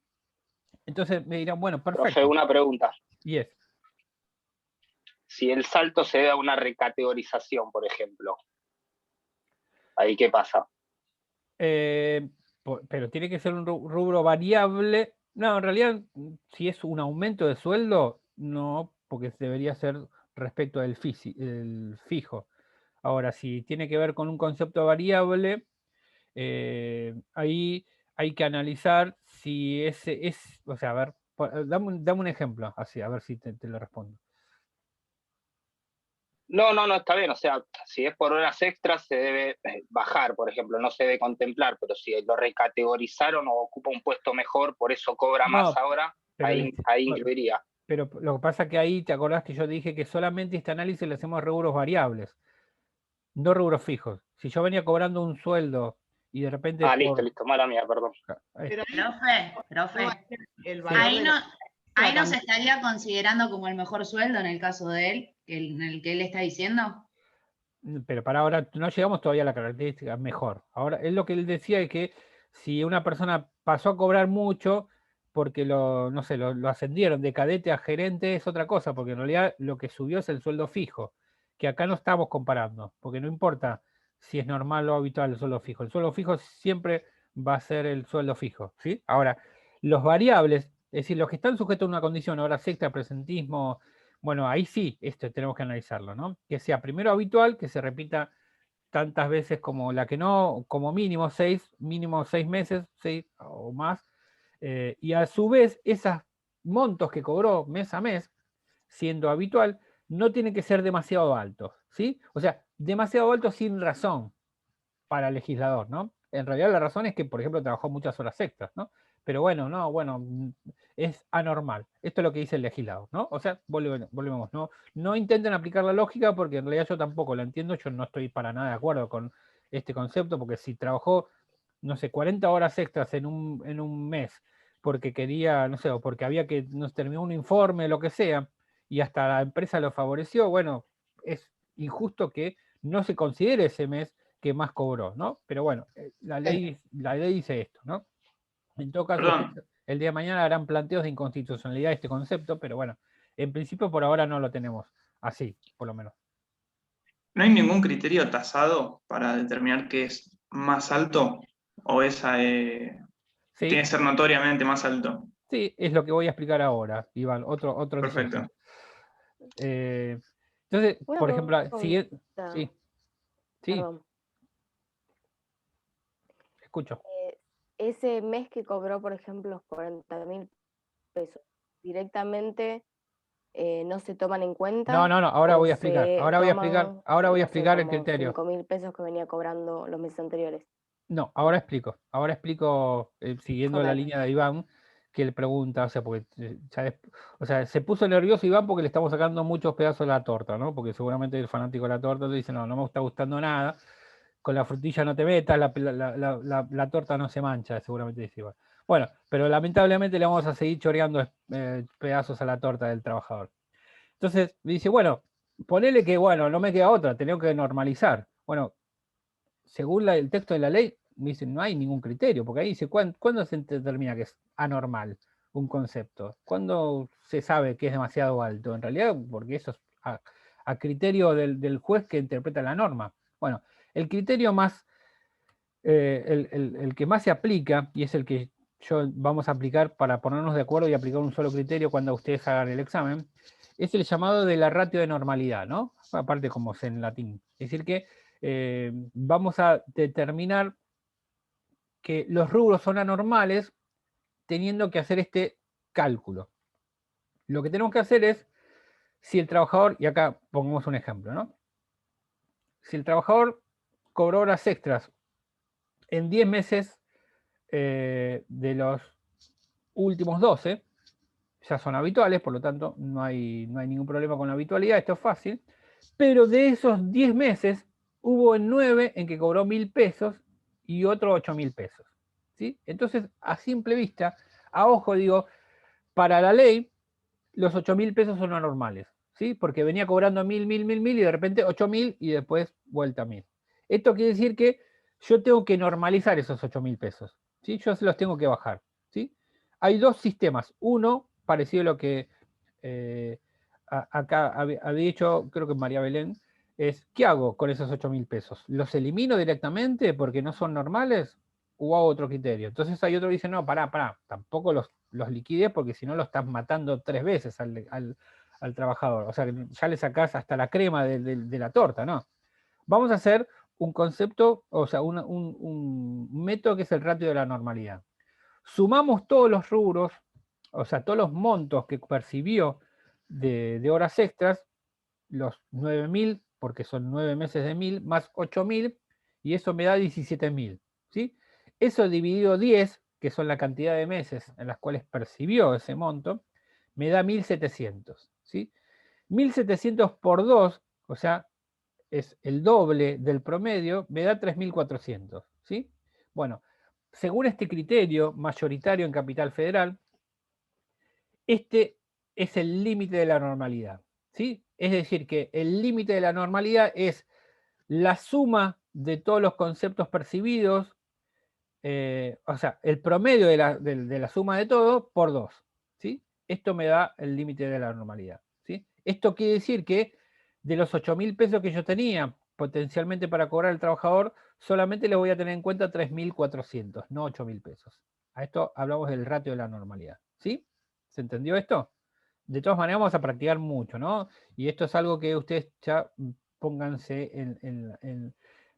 Entonces me dirán, bueno, perfecto. Profe, una pregunta. Yes. Si el salto se da a una recategorización, por ejemplo, ¿ahí qué pasa? Pero tiene que ser un rubro variable. No, en realidad, si es un aumento de sueldo, no, porque debería ser respecto del fijo. Ahora, si tiene que ver con un concepto variable, ahí hay que analizar si ese es, o sea, a ver, dame un ejemplo, así, a ver si te lo respondo. No, está bien, o sea, si es por horas extras se debe bajar, por ejemplo, no se debe contemplar, pero si lo recategorizaron o ocupa un puesto mejor, por eso cobra más ahora, ahí incluiría. Pero lo que pasa es que ahí, ¿te acordás que yo dije que solamente este análisis le hacemos rubros variables, no rubros fijos? Si yo venía cobrando un sueldo y de repente... listo, mala mía, perdón. Profe, ahí no se estaría considerando como el mejor sueldo en el caso de él, en el que él está diciendo. Pero para ahora no llegamos todavía a la característica mejor. Ahora, es lo que él decía, es que si una persona pasó a cobrar mucho porque lo ascendieron de cadete a gerente, es otra cosa, porque en realidad lo que subió es el sueldo fijo, que acá no estamos comparando, porque no importa si es normal o habitual el sueldo fijo. El sueldo fijo siempre va a ser el sueldo fijo, ¿sí? Ahora, los variables, es decir, los que están sujetos a una condición, horas extra, presentismo, bueno, ahí sí, esto tenemos que analizarlo, ¿no? Que sea primero habitual, que se repita tantas veces como la que no, como mínimo 6 meses, 6 o más, y a su vez esos montos que cobró mes a mes, siendo habitual, no tienen que ser demasiado altos, ¿sí? O sea, demasiado altos sin razón para el legislador, ¿no? En realidad la razón es que, por ejemplo, trabajó muchas horas extras, ¿no? Pero bueno, es anormal. Esto es lo que dice el legislador, ¿no? O sea, volvemos, ¿no? No intenten aplicar la lógica porque en realidad yo tampoco la entiendo, yo no estoy para nada de acuerdo con este concepto, porque si trabajó, no sé, 40 horas extras en un mes, porque quería, no sé, o porque había que, nos terminó un informe, lo que sea, y hasta la empresa lo favoreció, bueno, es injusto que no se considere ese mes que más cobró, ¿no? Pero bueno, la ley dice esto, ¿no? En todo caso, el día de mañana harán planteos de inconstitucionalidad de este concepto, pero bueno, en principio por ahora no lo tenemos así, por lo menos. ¿No hay ningún criterio tasado para determinar qué es más alto? ¿O esa Sí. Tiene que ser notoriamente más alto. Sí, es lo que voy a explicar ahora, Iván. Otro Perfecto. Entonces, Una por ejemplo, pregunta. sí. Perdón. Escucho. Ese mes que cobró, por ejemplo, los 40.000 pesos, directamente no se toman en cuenta. No, ahora voy a explicar. Ahora voy a explicar el como criterio. 5.000 pesos que venía cobrando los meses anteriores. No, ahora explico. Siguiendo la Correcto. línea de Iván, que le pregunta, o sea, porque se puso nervioso Iván porque le estamos sacando muchos pedazos de la torta, ¿no? Porque seguramente el fanático de la torta te dice, no me está gustando nada, con la frutilla no te metas, la torta no se mancha, seguramente dice Iván. Bueno, pero lamentablemente le vamos a seguir choreando pedazos a la torta del trabajador. Entonces, dice, bueno, ponele que, no me queda otra, tengo que normalizar. Bueno, según el texto de la ley, me dicen, no hay ningún criterio, porque ahí dice, ¿cuándo se determina que es anormal un concepto? ¿Cuándo se sabe que es demasiado alto? En realidad, porque eso es a criterio del juez que interpreta la norma. Bueno, el criterio más, el que más se aplica, y es el que vamos a aplicar para ponernos de acuerdo y aplicar un solo criterio cuando ustedes hagan el examen, es el llamado de la ratio de normalidad, ¿no? Aparte como es en latín. Es decir que vamos a determinar que los rubros son anormales teniendo que hacer este cálculo. Lo que tenemos que hacer es, si el trabajador, y acá pongamos un ejemplo, ¿no? Si el trabajador cobró horas extras en 10 meses de los últimos 12, ya son habituales, por lo tanto no hay ningún problema con la habitualidad, esto es fácil, pero de esos 10 meses hubo 9 en que cobró 1.000 pesos y otro 8.000 pesos. ¿Sí? Entonces, a simple vista, a ojo digo, para la ley, los 8.000 pesos son anormales, ¿sí? Porque venía cobrando 1.000 y de repente 8.000 y después vuelta a 1.000. Esto quiere decir que yo tengo que normalizar esos 8.000 pesos, ¿sí? Yo se los tengo que bajar, ¿sí? Hay dos sistemas. Uno, parecido a lo que acá había dicho, creo que María Belén, es, ¿qué hago con esos 8.000 pesos? ¿Los elimino directamente porque no son normales? ¿O hago otro criterio? Entonces hay otro que dice, no, pará, tampoco los liquides porque si no lo estás matando 3 veces al trabajador. O sea, ya le sacás hasta la crema de la torta, ¿no? Vamos a hacer un concepto, o sea, un método que es el ratio de la normalidad. Sumamos todos los rubros, o sea, todos los montos que percibió de horas extras, los 9.000, porque son 9 meses de 1.000, más 8.000, y eso me da 17.000, ¿sí? Eso dividido 10, que son la cantidad de meses en las cuales percibió ese monto, me da 1.700, ¿sí? 1.700 por 2, o sea, es el doble del promedio, me da 3.400, ¿sí? Bueno, según este criterio mayoritario en Capital Federal, este es el límite de la normalidad, ¿sí? Es decir, que el límite de la normalidad es la suma de todos los conceptos percibidos, o sea, el promedio de la suma de todo por 2, ¿sí? Esto me da el límite de la normalidad, ¿sí? Esto quiere decir que de los 8.000 pesos que yo tenía potencialmente para cobrar al trabajador, solamente le voy a tener en cuenta 3.400, no 8.000 pesos. A esto hablamos del ratio de la normalidad, ¿sí? ¿Se entendió esto? De todas maneras vamos a practicar mucho, ¿no? Y esto es algo que ustedes ya pónganse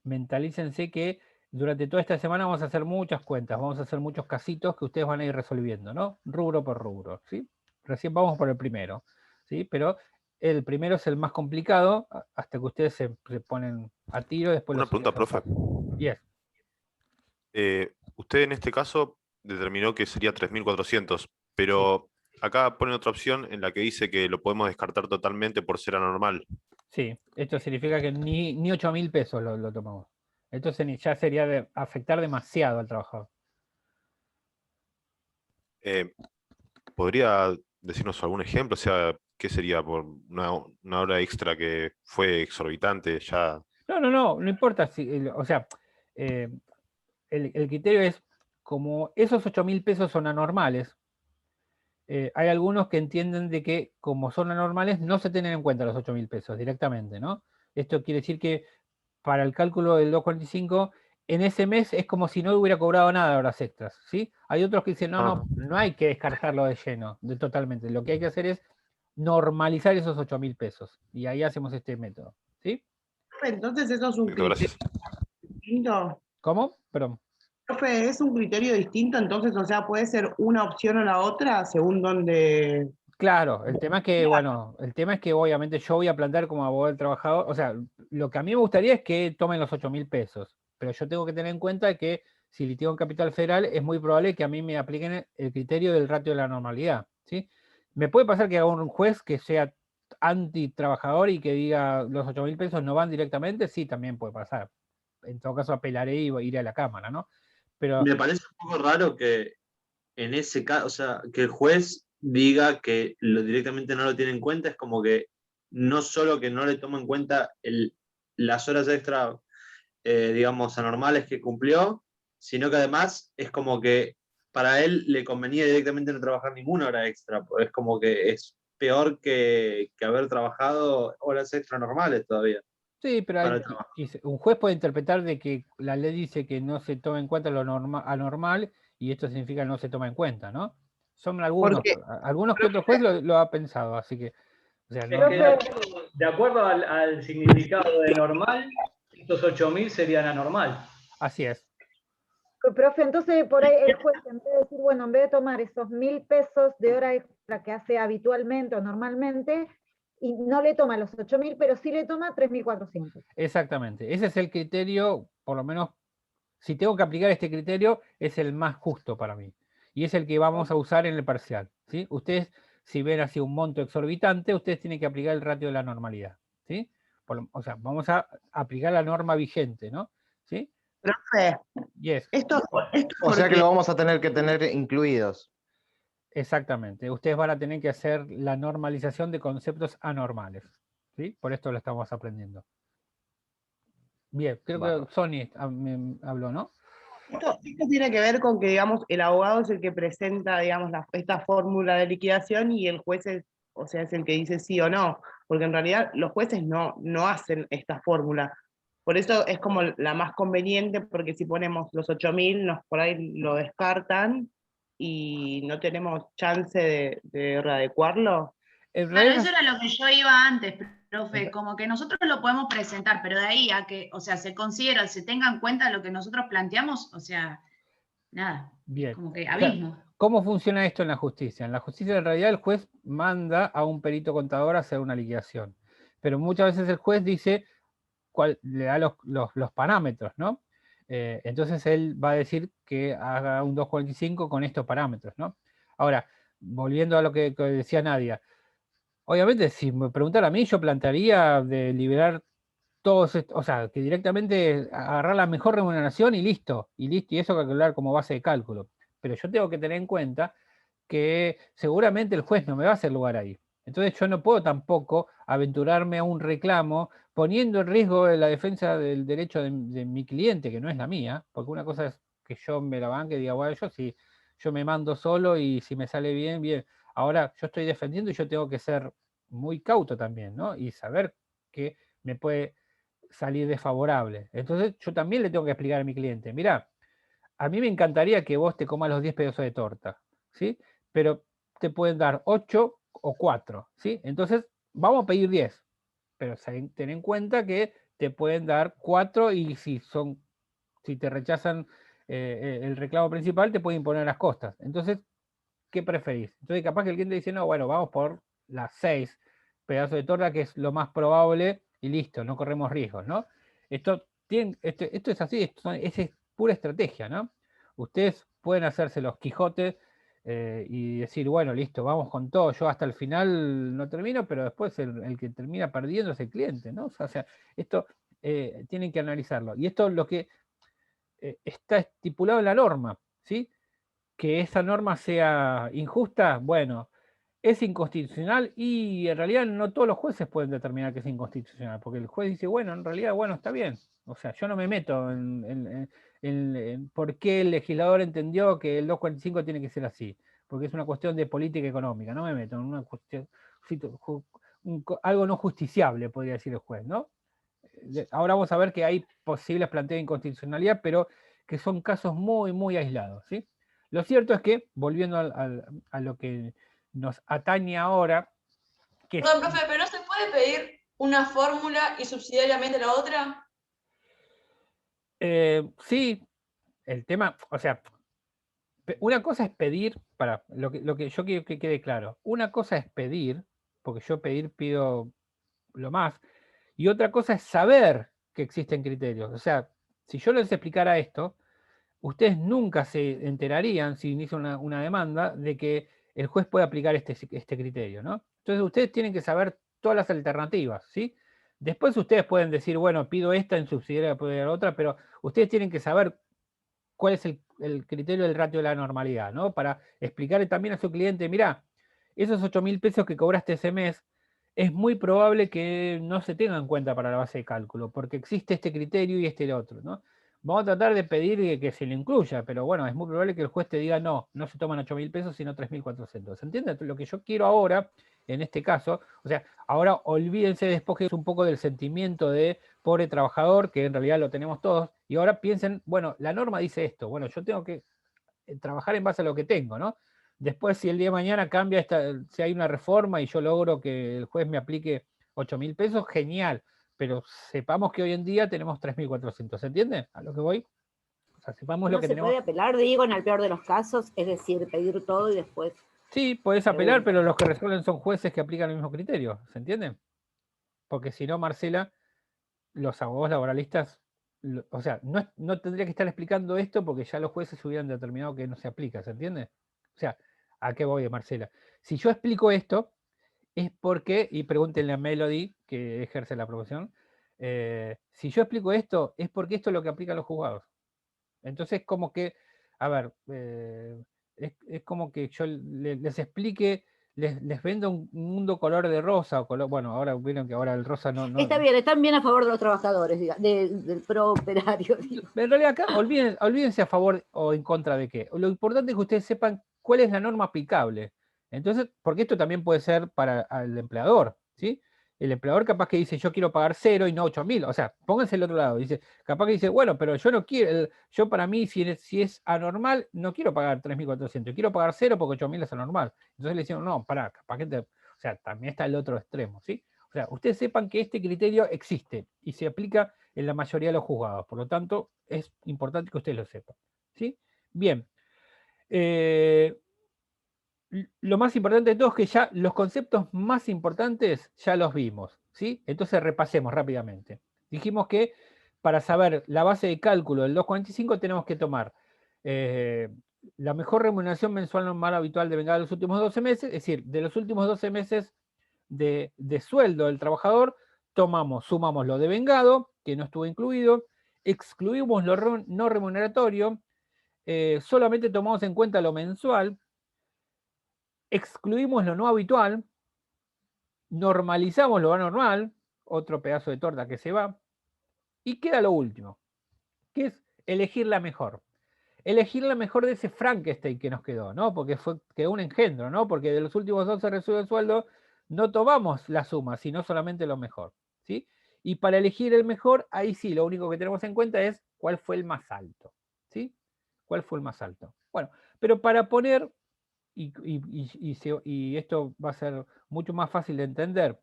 mentalícense que durante toda esta semana vamos a hacer muchas cuentas, vamos a hacer muchos casitos que ustedes van a ir resolviendo, ¿no? Rubro por rubro, ¿sí? Recién vamos por el primero, ¿sí? Pero el primero es el más complicado hasta que ustedes se ponen a tiro. Después una pregunta, profe. Yes. Usted en este caso determinó que sería 3.400, pero sí, acá pone otra opción en la que dice que lo podemos descartar totalmente por ser anormal. Sí, esto significa que ni 8.000 pesos lo tomamos. Entonces ya sería afectar demasiado al trabajador. ¿Podría decirnos algún ejemplo? O sea, ¿qué sería por una hora extra que fue exorbitante? Ya... No importa. O sea, el criterio es, como esos 8.000 pesos son anormales, hay algunos que entienden de que como son anormales no se tienen en cuenta los 8.000 pesos directamente, ¿no? Esto quiere decir que para el cálculo del 245 en ese mes es como si no hubiera cobrado nada de horas extras, ¿sí? Hay otros que dicen, no hay que descartarlo de lleno, totalmente. Lo que hay que hacer es normalizar esos 8.000 pesos. Y ahí hacemos este método, ¿sí? Entonces eso es un criterio distinto. ¿Cómo? Perdón. Profe, ¿es un criterio distinto entonces? O sea, ¿puede ser una opción o la otra según donde...? Claro, el tema es que, bueno, el tema es que obviamente yo voy a plantear como abogado del trabajador, o sea, lo que a mí me gustaría es que tomen los 8.000 pesos, pero yo tengo que tener en cuenta que si litigo en capital federal es muy probable que a mí me apliquen el criterio del ratio de la normalidad, ¿sí? Me puede pasar que haga un juez que sea anti-trabajador y que diga los 8.000 pesos no van directamente, sí, también puede pasar. En todo caso apelaré y iré a la Cámara, ¿no? Pero me parece un poco raro que en ese caso, o sea, que el juez diga que directamente no lo tiene en cuenta, es como que no solo que no le toma en cuenta las horas extra, digamos, anormales que cumplió, sino que además es como que para él le convenía directamente no trabajar ninguna hora extra, pues es como que es peor que haber trabajado horas extra normales todavía. Sí, pero un juez puede interpretar de que la ley dice que no se toma en cuenta lo anormal y esto significa no se toma en cuenta, ¿no? Son algunos que otros jueces lo ha pensado, así que... O sea, no... De acuerdo al significado de normal, estos 8.000 serían anormal. Así es. Profe, entonces por ahí el juez, en vez de decir, bueno, en vez de tomar esos 1.000 pesos de hora extra que hace habitualmente o normalmente, y no le toma los 8.000, pero sí le toma 3.400. Exactamente. Ese es el criterio, por lo menos, si tengo que aplicar este criterio, es el más justo para mí. Y es el que vamos a usar en el parcial, ¿sí? Ustedes, si ven así un monto exorbitante, ustedes tienen que aplicar el ratio de la normalidad, ¿sí? O sea, vamos a aplicar la norma vigente, ¿no? ¿Sí? Profe, yes. O sea que lo vamos a tener que tener incluidos. Exactamente. Ustedes van a tener que hacer la normalización de conceptos anormales, ¿sí? Por esto lo estamos aprendiendo. Bien, creo que Sony me habló, ¿no? Esto tiene que ver con que, digamos, el abogado es el que presenta, digamos, esta fórmula de liquidación y el juez es, o sea, es el que dice sí o no, porque en realidad los jueces no hacen esta fórmula. Por eso es como la más conveniente, porque si ponemos los 8.000, por ahí lo descartan y no tenemos chance de readecuarlo. Claro, eso era lo que yo iba antes, profe, como que nosotros lo podemos presentar, pero de ahí a que, o sea, se considera, se tenga en cuenta lo que nosotros planteamos, o sea, nada. Bien. Como que abismo. O sea, ¿cómo funciona esto en la justicia? En la justicia, en realidad, el juez manda a un perito contador a hacer una liquidación. Pero muchas veces el juez dice, le da los parámetros, ¿no? Entonces él va a decir que haga un 245 con estos parámetros, ¿no? Ahora, volviendo a lo que decía Nadia, obviamente, si me preguntara a mí, yo plantearía de liberar todos, o sea, que directamente agarrar la mejor remuneración y listo, y eso calcular como base de cálculo. Pero yo tengo que tener en cuenta que seguramente el juez no me va a hacer lugar ahí. Entonces yo no puedo tampoco aventurarme a un reclamo poniendo en riesgo la defensa del derecho de mi cliente, que no es la mía, porque una cosa es que yo me la banque y diga, bueno, yo me mando solo y si me sale bien, bien. Ahora yo estoy defendiendo y yo tengo que ser muy cauto también, ¿no? Y saber que me puede salir desfavorable. Entonces yo también le tengo que explicar a mi cliente, mira, a mí me encantaría que vos te comas los 10 pedazos de torta, ¿sí? Pero te pueden dar 8 o 4, ¿sí? Entonces vamos a pedir 10, pero ten en cuenta que te pueden dar 4 y si te rechazan el reclamo principal, te pueden imponer las costas. Entonces, ¿qué preferís? Entonces capaz que el cliente dice, no, bueno, vamos por las 6 pedazos de torta, que es lo más probable, y listo, no corremos riesgos, ¿no? Esto es así, es pura estrategia, ¿no? Ustedes pueden hacerse los Quijotes y decir, bueno, listo, vamos con todo, yo hasta el final no termino, pero después el que termina perdiendo es el cliente, ¿no? O sea, esto tienen que analizarlo. Y esto es lo que está estipulado en la norma, ¿sí? Que esa norma sea injusta, bueno, es inconstitucional y en realidad no todos los jueces pueden determinar que es inconstitucional, porque el juez dice, bueno, en realidad, bueno, está bien. O sea, yo no me meto en por qué el legislador entendió que el 245 tiene que ser así, porque es una cuestión de política económica, no me meto en una cuestión, algo no justiciable, podría decir el juez, ¿no? ahora vamos a ver que hay posibles planteos de inconstitucionalidad, pero que son casos muy, muy aislados, ¿sí? Lo cierto es que, volviendo a lo que nos atañe ahora, que Perdón, profe, pero ¿no se puede pedir una fórmula y subsidiariamente la otra? sí, el tema, o sea, una cosa es pedir, para lo que yo quiero que quede claro, una cosa es pedir, porque yo pido lo más, y otra cosa es saber que existen criterios. O sea, si yo les explicara esto, ustedes nunca se enterarían, si inicia una demanda, de que el juez puede aplicar este criterio, ¿no? Entonces ustedes tienen que saber todas las alternativas, ¿sí? Después ustedes pueden decir, bueno, pido esta en subsidiaria, puedo ir a otra, pero ustedes tienen que saber cuál es el criterio del ratio de la normalidad, ¿no? Para explicarle también a su cliente, mira, esos 8.000 pesos que cobraste ese mes, es muy probable que no se tengan en cuenta para la base de cálculo, porque existe este criterio y este otro, ¿no? Vamos a tratar de pedir que se le incluya, pero bueno, es muy probable que el juez te diga, no, no se toman 8.000 pesos, sino 3.400. ¿Se entiende? Lo que yo quiero ahora, en este caso, o sea, ahora olvídense, despojen un poco del sentimiento de pobre trabajador, que en realidad lo tenemos todos, y ahora piensen, bueno, la norma dice esto, bueno, yo tengo que trabajar en base a lo que tengo, ¿no? Después, si el día de mañana cambia, si hay una reforma y yo logro que el juez me aplique 8.000 pesos, genial, pero sepamos que hoy en día tenemos 3.400, ¿se entiende? A lo que voy. O sea, sepamos lo No que se tenemos. puede apelar, digo, en el peor de los casos, es decir, pedir todo y después... Sí, podés apelar, pero los que resuelven son jueces que aplican el mismo criterio, ¿se entiende? Porque si no, Marcela, los abogados laboralistas, o sea, no tendría que estar explicando esto porque ya los jueces hubieran determinado que no se aplica, ¿se entiende? O sea, ¿a qué voy, Marcela? Si yo explico esto, es porque, y pregúntenle a Melody, que ejerce la profesión, si yo explico esto, es porque esto es lo que aplican los juzgados. Entonces, como que, a ver, es como que yo les explique, les vendo un mundo color de rosa, o color, bueno, ahora vieron que ahora el rosa no... Está bien, están bien a favor de los trabajadores, del pro operario. Digo. En realidad acá olvídense a favor o en contra de qué. Lo importante es que ustedes sepan cuál es la norma aplicable. Entonces, porque esto también puede ser para el empleador, ¿sí? El empleador capaz que dice, yo quiero pagar 0 y no 8.000. O sea, pónganse el otro lado. Dice, capaz que dice, bueno, pero yo no quiero, yo para mí, si es anormal, no quiero pagar 3.400, quiero pagar 0 porque 8.000 es anormal. Entonces le decimos, no, pará, capaz que o sea, también está el otro extremo, ¿sí? O sea, ustedes sepan que este criterio existe y se aplica en la mayoría de los juzgados. Por lo tanto, es importante que ustedes lo sepan, ¿sí? Bien. Lo más importante de todo es que ya los conceptos más importantes ya los vimos, ¿sí? Entonces repasemos rápidamente. Dijimos que para saber la base de cálculo del 245 tenemos que tomar la mejor remuneración mensual normal habitual de vengada de los últimos 12 meses, es decir, de los últimos 12 meses de sueldo del trabajador, sumamos lo de vengado, que no estuvo incluido, excluimos lo no remuneratorio, solamente tomamos en cuenta lo mensual, excluimos lo no habitual, normalizamos lo anormal, otro pedazo de torta que se va, y queda lo último, que es elegir la mejor. Elegir la mejor de ese Frankenstein que nos quedó, ¿no? Porque quedó un engendro, ¿no? Porque de los últimos 12 recibos de sueldo no tomamos la suma, sino solamente lo mejor, ¿sí? Y para elegir el mejor, ahí sí, lo único que tenemos en cuenta es cuál fue el más alto, ¿sí? ¿Cuál fue el más alto? Bueno, pero para poner, y esto va a ser mucho más fácil de entender,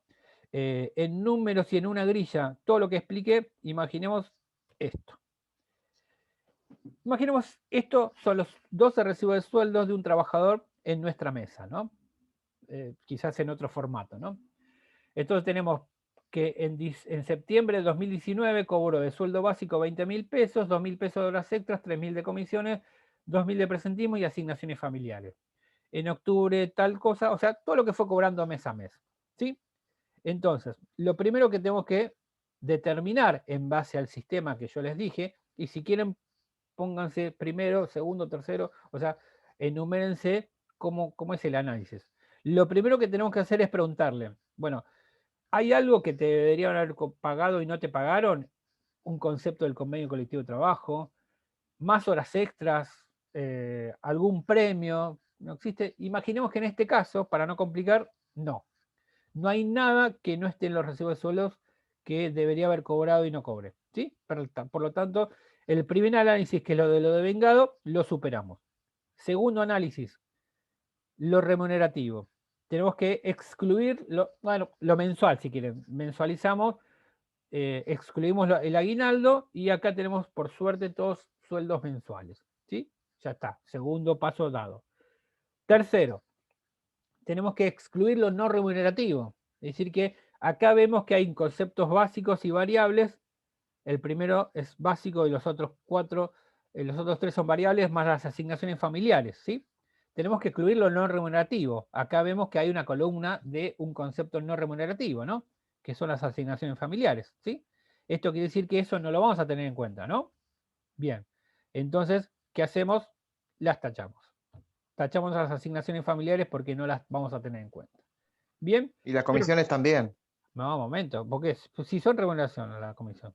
en números y en una grilla, todo lo que expliqué, imaginemos esto. Imaginemos, esto son los 12 recibos de sueldos de un trabajador en nuestra mesa, ¿no? Quizás en otro formato, ¿no? Entonces tenemos que en septiembre de 2019 cobro de sueldo básico 20.000 pesos, 2.000 pesos de horas extras, 3.000 de comisiones, 2.000 de presentismo y asignaciones familiares. En octubre tal cosa, o sea, todo lo que fue cobrando mes a mes, ¿sí? Entonces, lo primero que tenemos que determinar en base al sistema que yo les dije, y si quieren pónganse primero, segundo, tercero, o sea, enumérense cómo es el análisis. Lo primero que tenemos que hacer es preguntarle, bueno, ¿hay algo que te deberían haber pagado y no te pagaron? Un concepto del convenio colectivo de trabajo, más horas extras, algún premio, no existe. Imaginemos que en este caso, para no complicar, no hay nada que no esté en los recibos de sueldos que debería haber cobrado y no cobre. ¿Sí? Por lo tanto, el primer análisis, que es lo de devengado, lo superamos. Segundo análisis, lo remunerativo. Tenemos que excluir, lo mensual, si quieren. Mensualizamos, excluimos el aguinaldo y acá tenemos, por suerte, todos sueldos mensuales. ¿Sí? Ya está. Segundo paso dado. Tercero, tenemos que excluir lo no remunerativo. Es decir, que acá vemos que hay conceptos básicos y variables. El primero es básico y los otros tres son variables, más las asignaciones familiares, ¿sí? Tenemos que excluir lo no remunerativo. Acá vemos que hay una columna de un concepto no remunerativo, ¿no? Que son las asignaciones familiares, ¿sí? Esto quiere decir que eso no lo vamos a tener en cuenta, ¿no? Bien. Entonces, ¿qué hacemos? Las tachamos. Tachamos las asignaciones familiares porque no las vamos a tener en cuenta. Bien. Y las comisiones también. No, momento, porque si son remuneración a la comisión.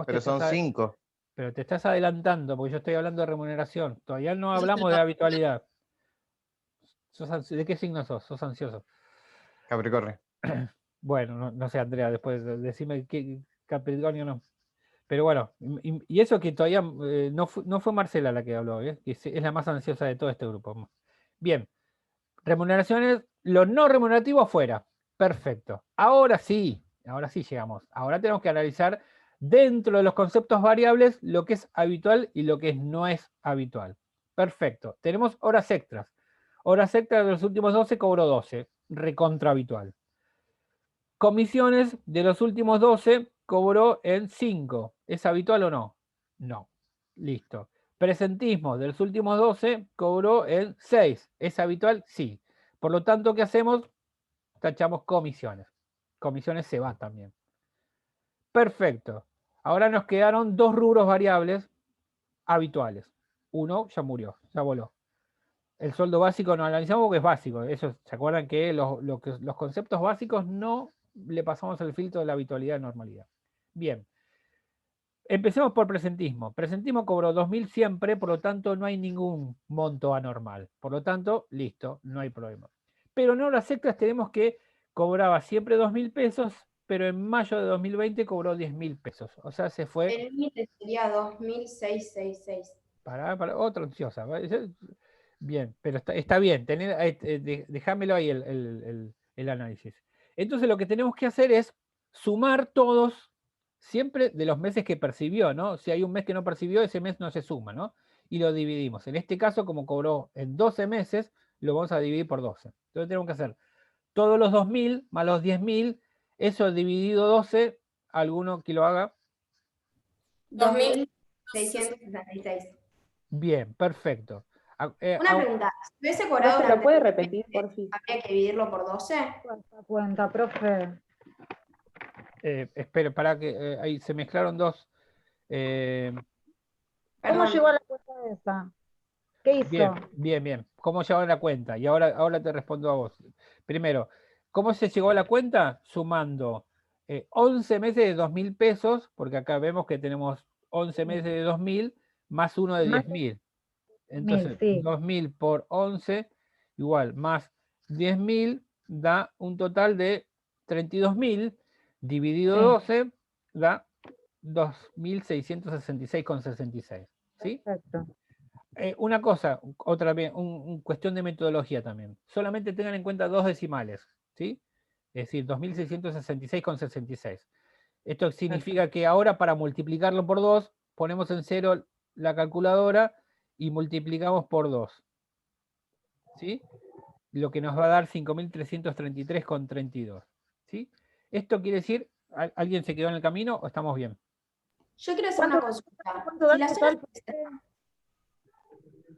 Pero son 5. Pero te estás adelantando, porque yo estoy hablando de remuneración. Todavía no hablamos de habitualidad. ¿De qué signo sos? ¿Sos ansioso? Capricornio. Bueno, no sé, Andrea, después decime qué Capricornio no. Pero bueno, y eso que todavía no fue Marcela la que habló, que es la más ansiosa de todo este grupo. Bien, remuneraciones, lo no remunerativo afuera. Perfecto. Ahora sí llegamos. Ahora tenemos que analizar dentro de los conceptos variables lo que es habitual y lo que no es habitual. Perfecto. Tenemos horas extras. Horas extras de los últimos 12 cobró 12. Recontra habitual. Comisiones de los últimos 12 cobró en 5. ¿Es habitual o no? No. Listo. Presentismo de los últimos 12 cobró en 6. ¿Es habitual? Sí. Por lo tanto, ¿qué hacemos? Tachamos comisiones. Comisiones se va también. Perfecto. Ahora nos quedaron 2 rubros variables habituales. Uno ya murió, ya voló. El sueldo básico no analizamos porque es básico. Eso, ¿se acuerdan que los conceptos básicos no le pasamos el filtro de la habitualidad y normalidad? Bien. Empecemos por presentismo. Presentismo cobró 2.000 siempre, por lo tanto no hay ningún monto anormal. Por lo tanto, listo, no hay problema. Pero en horas extras tenemos que cobraba siempre 2.000 pesos, pero en mayo de 2020 cobró 10.000 pesos. O sea, se fue... El límite sería 2.666. Para otra ansiosa. Bien, pero está bien. Déjamelo ahí el análisis. Entonces lo que tenemos que hacer es sumar todos, siempre de los meses que percibió, ¿no? Si hay un mes que no percibió, ese mes no se suma, ¿no? Y lo dividimos. En este caso, como cobró en 12 meses, lo vamos a dividir por 12. Entonces tenemos que hacer todos los 2.000 más los 10.000, eso dividido 12, alguno que lo haga. 2.666. Bien, perfecto. Una pregunta, si hubiese cobrado... ¿Se lo puede repetir, por fin? ¿Habría que dividirlo por 12? Cuenta, profe. Espera, para que ahí se mezclaron dos. ¿Cómo llegó a la cuenta esa? ¿Qué hizo? Bien. ¿Cómo llegó a la cuenta? Y ahora te respondo a vos. Primero, ¿cómo se llegó a la cuenta? Sumando 11 meses de 2.000 pesos, porque acá vemos que tenemos 11 meses de 2.000 más uno de 10.000. Entonces, sí. 2.000 por 11 igual, más 10.000 da un total de 32.000, dividido 12 da 2.666,66. ¿Sí? Perfecto. Una cosa, otra vez, cuestión de metodología también. Solamente tengan en cuenta 2 decimales, ¿sí? Es decir, 2.666,66. Esto significa que ahora para multiplicarlo por 2, ponemos en 0 la calculadora y multiplicamos por 2. ¿Sí? Lo que nos va a dar 5.333,32. ¿Sí? Esto quiere decir, ¿alguien se quedó en el camino o estamos bien? Yo quiero hacer una consulta.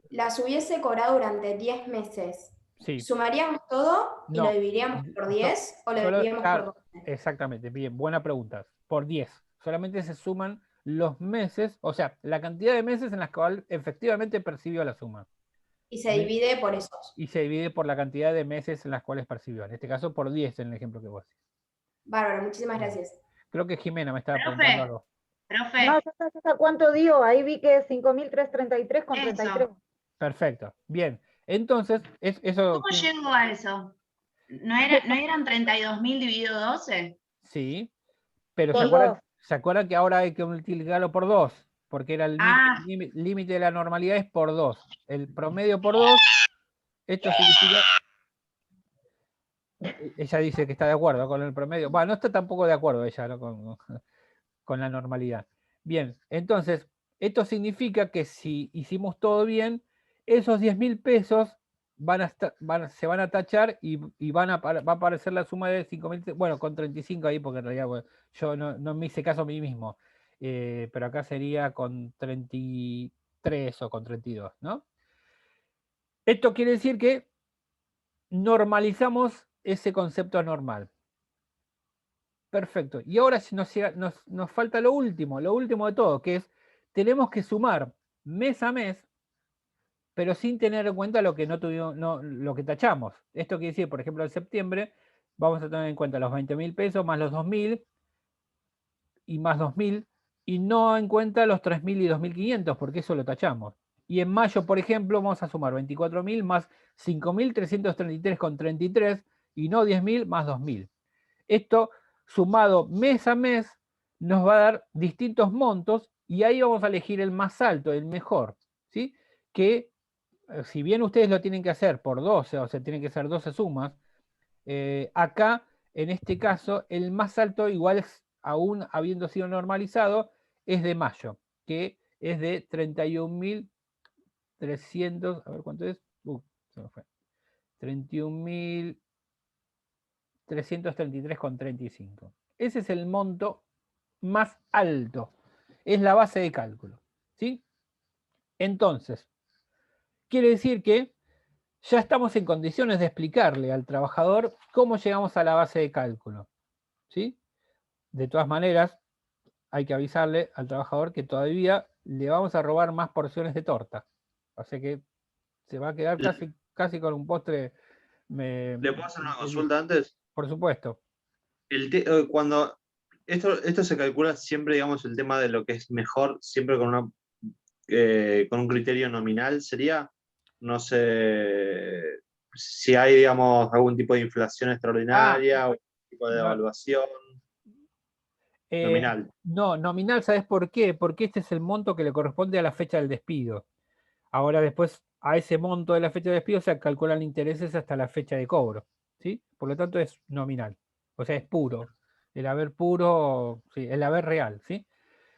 Si las hubiese cobrado durante 10 meses, sí. ¿Sumaríamos todo y lo dividiríamos por 10 o lo dividiríamos por 12? Exactamente, bien, buena pregunta. Por 10. Solamente se suman los meses, o sea, la cantidad de meses en las cuales efectivamente percibió la suma. Y se divide por esos. Y se divide por la cantidad de meses en las cuales percibió. En este caso, por 10 en el ejemplo que vos decís. Bárbaro, muchísimas gracias. Creo que Jimena me estaba preguntando algo. Profe. No, ya está. ¿Cuánto dio? Ahí vi que 5.333,33. Perfecto, bien. Entonces, eso... ¿Cómo llegó a eso? ¿No eran 32.000 dividido 12? Sí, Pero ¿se acuerdan que ahora hay que multiplicarlo por 2? Porque era el límite de la normalidad es por 2. El promedio por 2, esto significa... Ella dice que está de acuerdo con el promedio. Bueno, no está tampoco de acuerdo ella, ¿no? con la normalidad. Bien, entonces, esto significa que si hicimos todo bien, esos 10.000 pesos se van a tachar y va a aparecer la suma de 5.000, bueno, con 35 ahí, porque en realidad bueno, yo no me hice caso a mí mismo, pero acá sería con 33 o con 32, ¿no? Esto quiere decir que normalizamos ese concepto anormal. Perfecto. Y ahora nos falta lo último de todo, que es, tenemos que sumar mes a mes, pero sin tener en cuenta lo que lo que tachamos. Esto quiere decir, por ejemplo, en septiembre, vamos a tener en cuenta los 20.000 pesos más los 2.000 y más 2.000, y no en cuenta los 3.000 y 2.500, porque eso lo tachamos. Y en mayo, por ejemplo, vamos a sumar 24.000 más 5.333,33 y no 10.000 más 2.000. Esto, sumado mes a mes, nos va a dar distintos montos y ahí vamos a elegir el más alto, el mejor, ¿sí? Que si bien ustedes lo tienen que hacer por 12, o sea, tienen que ser 12 sumas, acá, en este caso, el más alto, igual es, aún habiendo sido normalizado, es de mayo, que es de 31.300, a ver cuánto es, se me fue, 31.333,35. Ese es el monto más alto, es la base de cálculo, ¿sí? Entonces, quiere decir que ya estamos en condiciones de explicarle al trabajador cómo llegamos a la base de cálculo, ¿sí? De todas maneras, hay que avisarle al trabajador que todavía le vamos a robar más porciones de torta. O sea que se va a quedar casi con un postre. ¿Le puedo hacer una consulta antes? Por supuesto. Cuando esto se calcula siempre, digamos, el tema de lo que es mejor, siempre con un criterio nominal, ¿sería? No sé si hay, digamos, algún tipo de inflación extraordinaria o algún tipo de devaluación. Nominal. No, nominal, ¿sabes por qué? Porque este es el monto que le corresponde a la fecha del despido. Ahora después, a ese monto de la fecha de despido se calculan intereses hasta la fecha de cobro, ¿sí? Por lo tanto es nominal, o sea, es puro. El haber puro, sí, el haber real, ¿sí?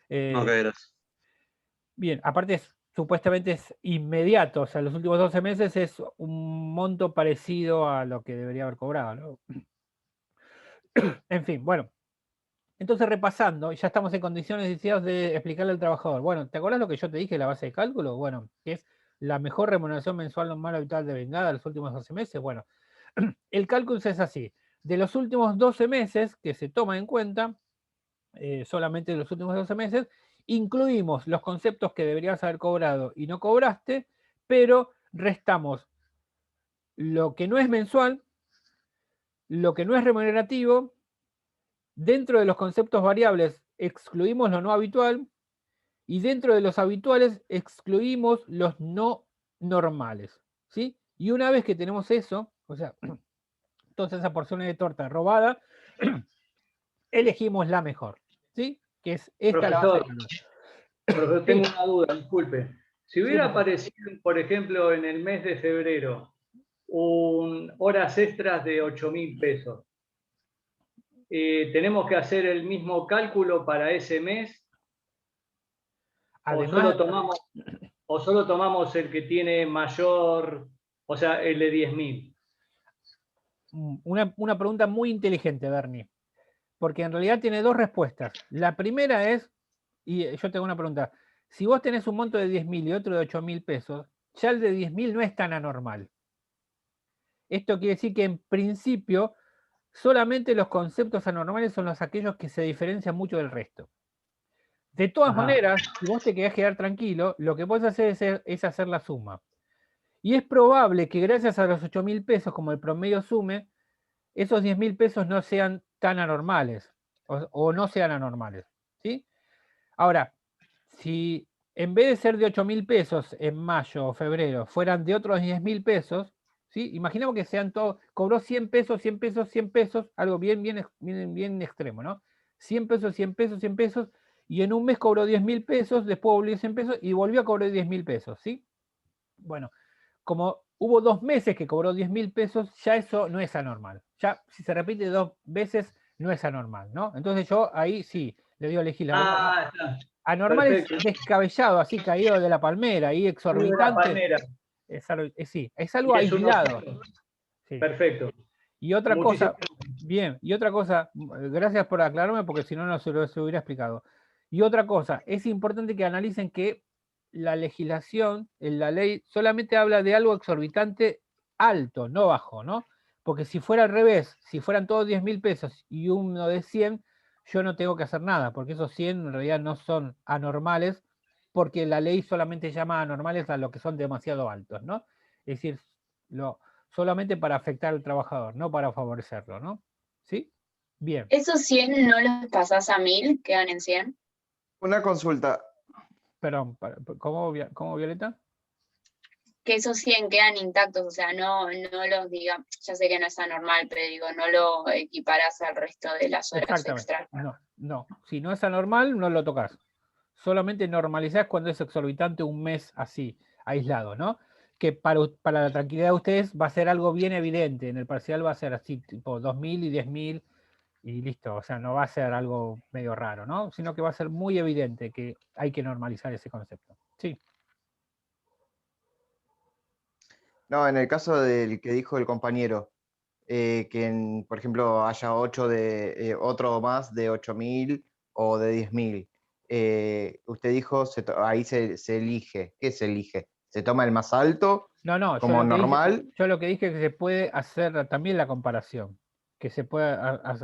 Ok, gracias. Bien, aparte supuestamente es inmediato, o sea, los últimos 12 meses es un monto parecido a lo que debería haber cobrado, ¿no? En fin, bueno. Entonces, repasando, ya estamos en condiciones de explicarle al trabajador. Bueno, ¿te acuerdas lo que yo te dije, la base de cálculo? Bueno, que es la mejor remuneración mensual normal habitual de vengada de los últimos 12 meses. Bueno, el cálculo es así. De los últimos 12 meses que se toma en cuenta, solamente de los últimos 12 meses, incluimos los conceptos que deberías haber cobrado y no cobraste, pero restamos lo que no es mensual, lo que no es remunerativo. Dentro de los conceptos variables excluimos lo no habitual y dentro de los habituales excluimos los no normales, ¿sí? Y una vez que tenemos eso, o sea, todas esas porciones de torta robada, elegimos la mejor, ¿sí? Que es esta la base de cálculo. Profesor, tengo una duda, disculpe. Si hubiera aparecido, por ejemplo, en el mes de febrero, horas extras de 8.000 pesos, ¿tenemos que hacer el mismo cálculo para ese mes? Además, ¿O solo tomamos el que tiene mayor, o sea, el de 10.000? Una pregunta muy inteligente, Bernie, porque en realidad tiene dos respuestas. La primera es, y yo tengo una pregunta, si vos tenés un monto de 10.000 y otro de 8.000 pesos, ya el de 10.000 no es tan anormal. Esto quiere decir que en principio solamente los conceptos anormales son aquellos que se diferencian mucho del resto. De todas maneras, si vos te querés quedar tranquilo, lo que podés hacer es hacer la suma. Y es probable que gracias a los 8.000 pesos, como el promedio sume, esos 10.000 pesos no sean tan anormales o no sean anormales, ¿sí? Ahora, si en vez de ser de 8.000 pesos en mayo o febrero, fueran de otros 10.000 pesos, ¿sí? Imaginemos que sean todos, cobró 100 pesos, 100 pesos, 100 pesos, algo bien extremo, ¿no? 100 pesos, 100 pesos, 100 pesos, y en un mes cobró 10.000 pesos, después volvió 100 pesos y volvió a cobrar 10.000 pesos, ¿sí? Bueno, como hubo 2 meses que cobró 10.000 pesos, ya eso no es anormal. Ya si se repite 2 veces, no es anormal, ¿no? Entonces yo ahí sí, le digo a legislador. Ah, está. Anormal Perfecto. es descabellado, así caído de la palmera, ahí exorbitante. Es algo aislado. Sí. Perfecto. Y otra cosa, bien, y otra cosa, gracias por aclararme porque si no, no se lo hubiera explicado. Y otra cosa, es importante que analicen que la legislación, en la ley, solamente habla de algo exorbitante alto, no bajo, ¿no? Porque si fuera al revés, si fueran todos 10.000 pesos y uno de 100, yo no tengo que hacer nada, porque esos 100 en realidad no son anormales, porque la ley solamente llama anormales a los que son demasiado altos, ¿no? Es decir, solamente para afectar al trabajador, no para favorecerlo, ¿no? ¿Sí? Bien. ¿Esos 100 no los pasás a 1000, quedan en 100? Una consulta. Perdón, ¿cómo Violeta? Que esos 100 quedan intactos, o sea, no los digamos, ya sé que no es anormal, pero digo, no lo equiparás al resto de las horas extras. No, si no es anormal, no lo tocas. Solamente normalizás cuando es exorbitante un mes así, aislado, ¿no? Que para la tranquilidad de ustedes va a ser algo bien evidente, en el parcial va a ser así, tipo 2.000 y 10.000 y listo, o sea, no va a ser algo medio raro, ¿no? Sino que va a ser muy evidente que hay que normalizar ese concepto. Sí. No, en el caso del que dijo el compañero, que por ejemplo haya otro más de 8.000 o de 10.000, usted dijo, ahí se elige. ¿Qué se elige? ¿Se toma el más alto? No, como normal. Yo lo que dije es que se puede hacer también la comparación, que se puede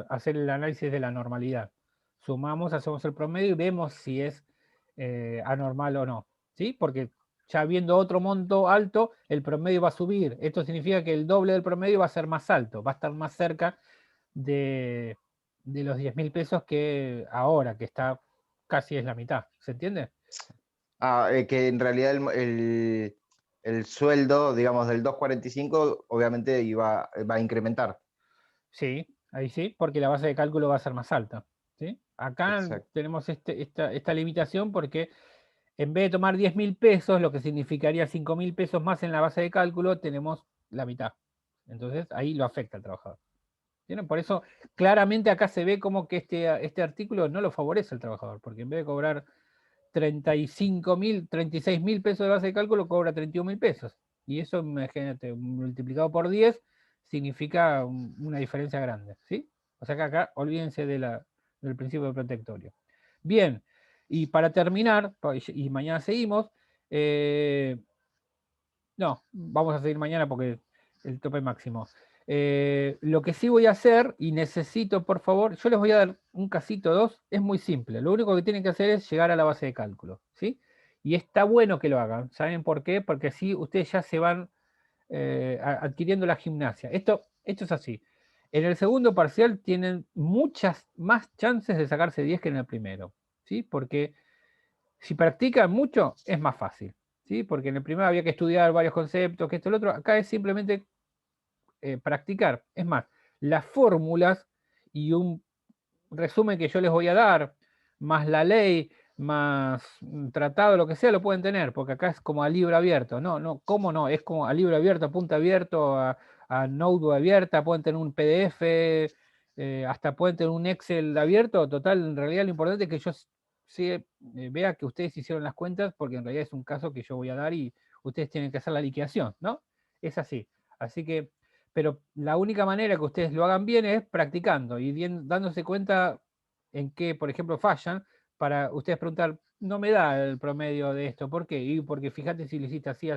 hacer el análisis de la normalidad. Sumamos, hacemos el promedio y vemos si es anormal o no, ¿sí? Porque ya viendo otro monto alto, el promedio va a subir. Esto significa que el doble del promedio va a ser más alto, va a estar más cerca de los 10.000 pesos que ahora, que está casi es la mitad. ¿Se entiende? Que en realidad el sueldo, digamos, del 245, obviamente va a incrementar. Sí, ahí sí, porque la base de cálculo va a ser más alta. ¿Sí? Acá tenemos esta limitación porque en vez de tomar 10.000 pesos, lo que significaría 5.000 pesos más en la base de cálculo, tenemos la mitad. Entonces ahí lo afecta al trabajador. ¿Entienden? Por eso claramente acá se ve como que este artículo no lo favorece al trabajador, porque en vez de cobrar 36.000 pesos de base de cálculo, cobra 31.000 pesos. Y eso, imagínate, multiplicado por 10, significa una diferencia grande, ¿sí? O sea que acá olvídense del principio de protectorio. Bien, y para terminar, y mañana seguimos, no, vamos a seguir mañana porque el tope máximo. Lo que sí voy a hacer, y necesito, por favor, yo les voy a dar un casito 2, es muy simple. Lo único que tienen que hacer es llegar a la base de cálculo, ¿sí? Y está bueno que lo hagan. ¿Saben por qué? Porque así ustedes ya se van adquiriendo la gimnasia. Esto es así. En el segundo parcial tienen muchas más chances de sacarse 10 que en el primero, ¿sí? Porque si practican mucho, es más fácil, ¿sí? Porque en el primero había que estudiar varios conceptos, que esto, lo otro. Acá es simplemente practicar. Es más, las fórmulas y un resumen que yo les voy a dar, más la ley, más un tratado, lo que sea, lo pueden tener, porque acá es como a libro abierto. No, ¿cómo no? Es como a libro abierto, a punta abierto, a notebook abierta, pueden tener un PDF, hasta pueden tener un Excel abierto. Total, en realidad lo importante es que yo vea que ustedes hicieron las cuentas, porque en realidad es un caso que yo voy a dar y ustedes tienen que hacer la liquidación, ¿no? Es así. Así que pero la única manera que ustedes lo hagan bien es practicando y dándose cuenta en qué, por ejemplo, fallan, para ustedes preguntar, no me da el promedio de esto, ¿por qué? Y porque fíjate si lo hiciste así,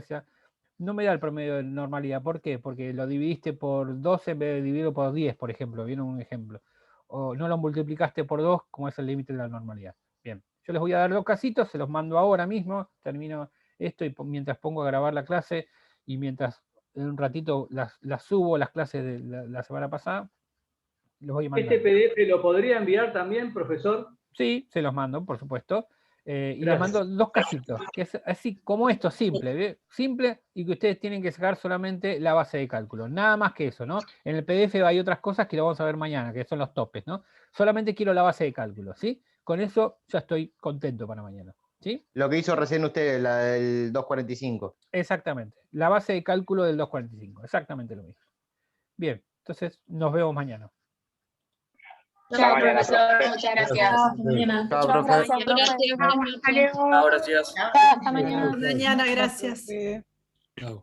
no me da el promedio de normalidad, ¿por qué? Porque lo dividiste por 12 en vez de dividirlo por 10, por ejemplo, viene un ejemplo. O no lo multiplicaste por 2, como es el límite de la normalidad. Bien, yo les voy a dar 2 casitos, se los mando ahora mismo, termino esto y mientras pongo a grabar la clase y mientras en un ratito las subo, las clases de la semana pasada, los voy a mandar. ¿Este PDF lo podría enviar también, profesor? Sí, se los mando, por supuesto. Y les mando 2 casitos, que es así como esto, simple, ¿ve? Simple, y que ustedes tienen que sacar solamente la base de cálculo, nada más que eso, ¿no? En el PDF hay otras cosas que lo vamos a ver mañana, que son los topes, ¿no? Solamente quiero la base de cálculo, ¿sí? Con eso ya estoy contento para mañana, ¿sí? Lo que hizo recién usted, la del 245. Exactamente, la base de cálculo del 245, exactamente lo mismo. Bien, entonces nos vemos mañana. Chao, profesor. Muchas gracias. Chao, mañana. Chao, profe. Gracias. Chao, gracias. Hasta mañana. Mañana, gracias. Chao.